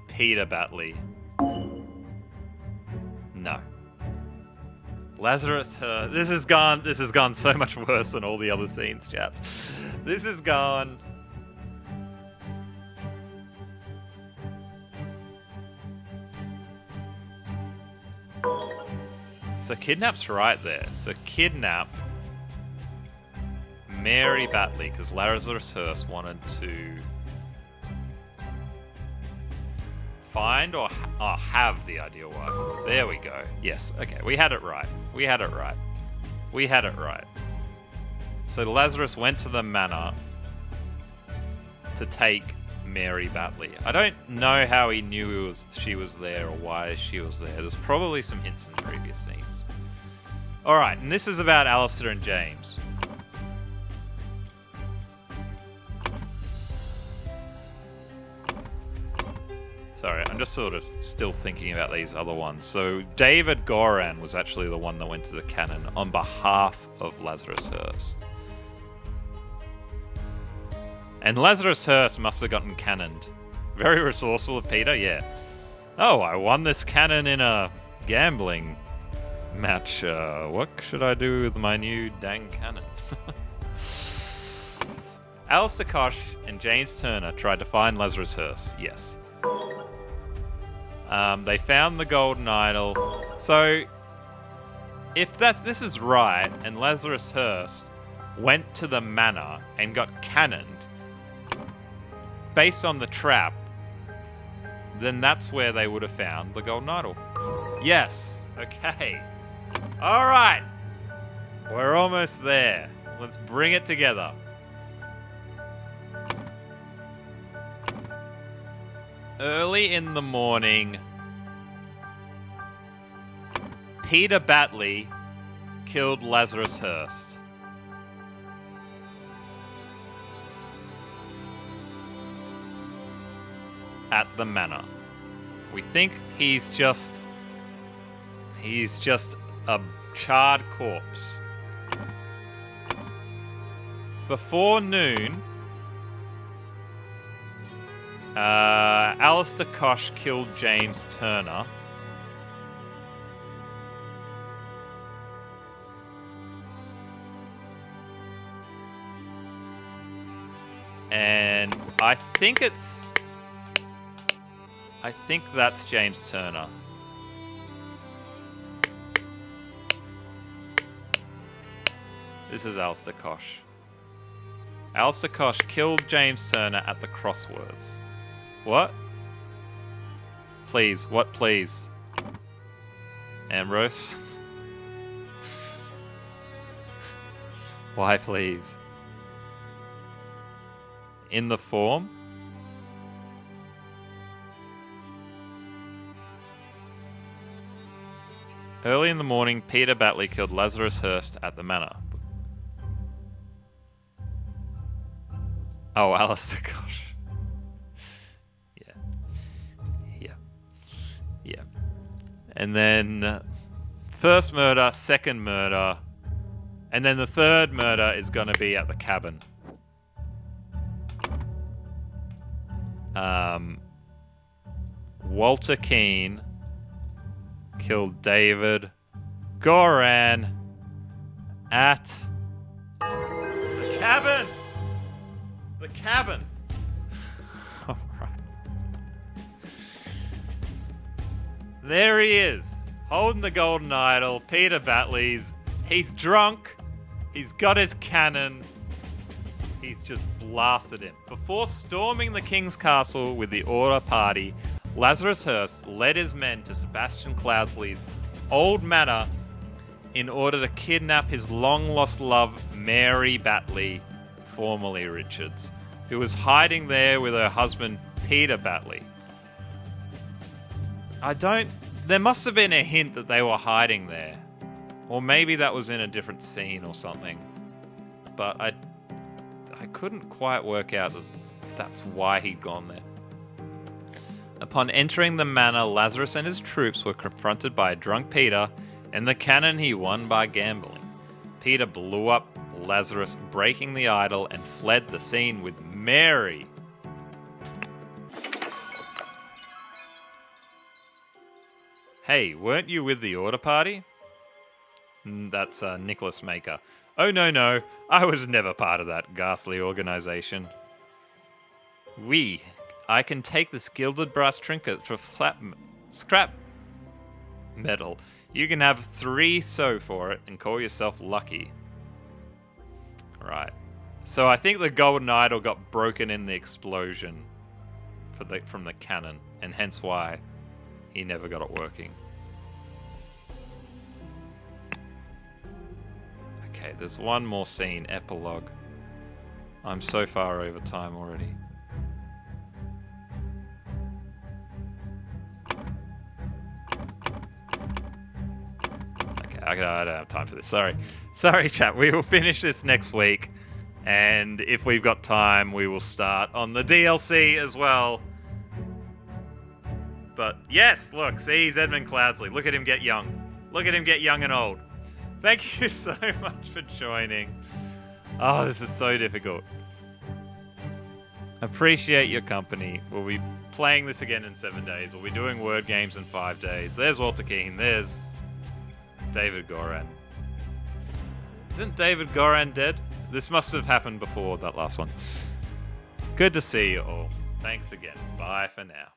Peter Batley. No. Lazarus, this has gone so much worse than all the other scenes, chat. This has gone. So kidnap's right there. So kidnap Mary Batley, because Lazarus Hearst wanted to find or have the ideal wife. There we go. Yes, okay, we had it right. We had it right. We had it right. So Lazarus went to the manor to take Mary Batley. I don't know how he knew she was there or why she was there. There's probably some hints in the previous scenes. Alright, and this is about Alistair and James. Sorry, I'm just sort of still thinking about these other ones. So David Goran was actually the one that went to the cannon on behalf of Lazarus Hearst. And Lazarus Hearst must have gotten cannoned. Very resourceful of Peter, yeah. Oh, I won this cannon in a gambling match. What should I do with my new dang cannon? Alistair Koch and James Turner tried to find Lazarus Hearst, yes. They found the golden idol. So, if this is right, and Lazarus Hearst went to the manor and got cannoned, based on the trap, then that's where they would have found the golden idol. Yes. Okay. All right. We're almost there. Let's bring it together. Early in the morning, Peter Batley killed Lazarus Hearst. At the manor. We think he's just a charred corpse. Before noon, Alistair Koch killed James Turner. And I think that's James Turner. This is Alistair Koch. Alistair Koch killed James Turner at the Crosswords. What? Please, what please? Ambrose? Why please? In the form? Early in the morning, Peter Batley killed Lazarus Hearst at the manor. Oh, Alistair Koch. Yeah. And then first murder, second murder, and then the third murder is going to be at the cabin. Walter Keane killed David Goran at the cabin. The cabin. All right. There he is, holding the golden idol. Peter Batley's. He's drunk. He's got his cannon. He's just blasted him. Before storming the king's castle with the Order party, Lazarus Hearst led his men to Sebastian Cloudsley's old manor in order to kidnap his long-lost love, Mary Batley, formerly Richards, who was hiding there with her husband, Peter Batley. There must have been a hint that they were hiding there. Or maybe that was in a different scene or something. But I couldn't quite work out that that's why he'd gone there. Upon entering the manor, Lazarus and his troops were confronted by a drunk Peter and the cannon he won by gambling. Peter blew up Lazarus, breaking the idol, and fled the scene with Mary. Hey, weren't you with the Order party? That's Nicholas Maker. Oh, no. I was never part of that ghastly organization. I can take this gilded brass trinket for scrap metal. You can have 3 so for it and call yourself lucky. Right. So I think the golden idol got broken in the explosion from the cannon, and hence why he never got it working. Okay, there's one more scene, epilogue. I'm so far over time already. Okay, I don't have time for this. Sorry, chat. We will finish this next week. And if we've got time, we will start on the DLC as well. But yes, look, see, he's Edmund Cloudsley. Look at him get young. Look at him get young and old. Thank you so much for joining. Oh, this is so difficult. Appreciate your company. We'll be playing this again in 7 days. We'll be doing word games in 5 days. There's Walter Keane. There's David Goran. Isn't David Goran dead? This must have happened before that last one. Good to see you all. Thanks again. Bye for now.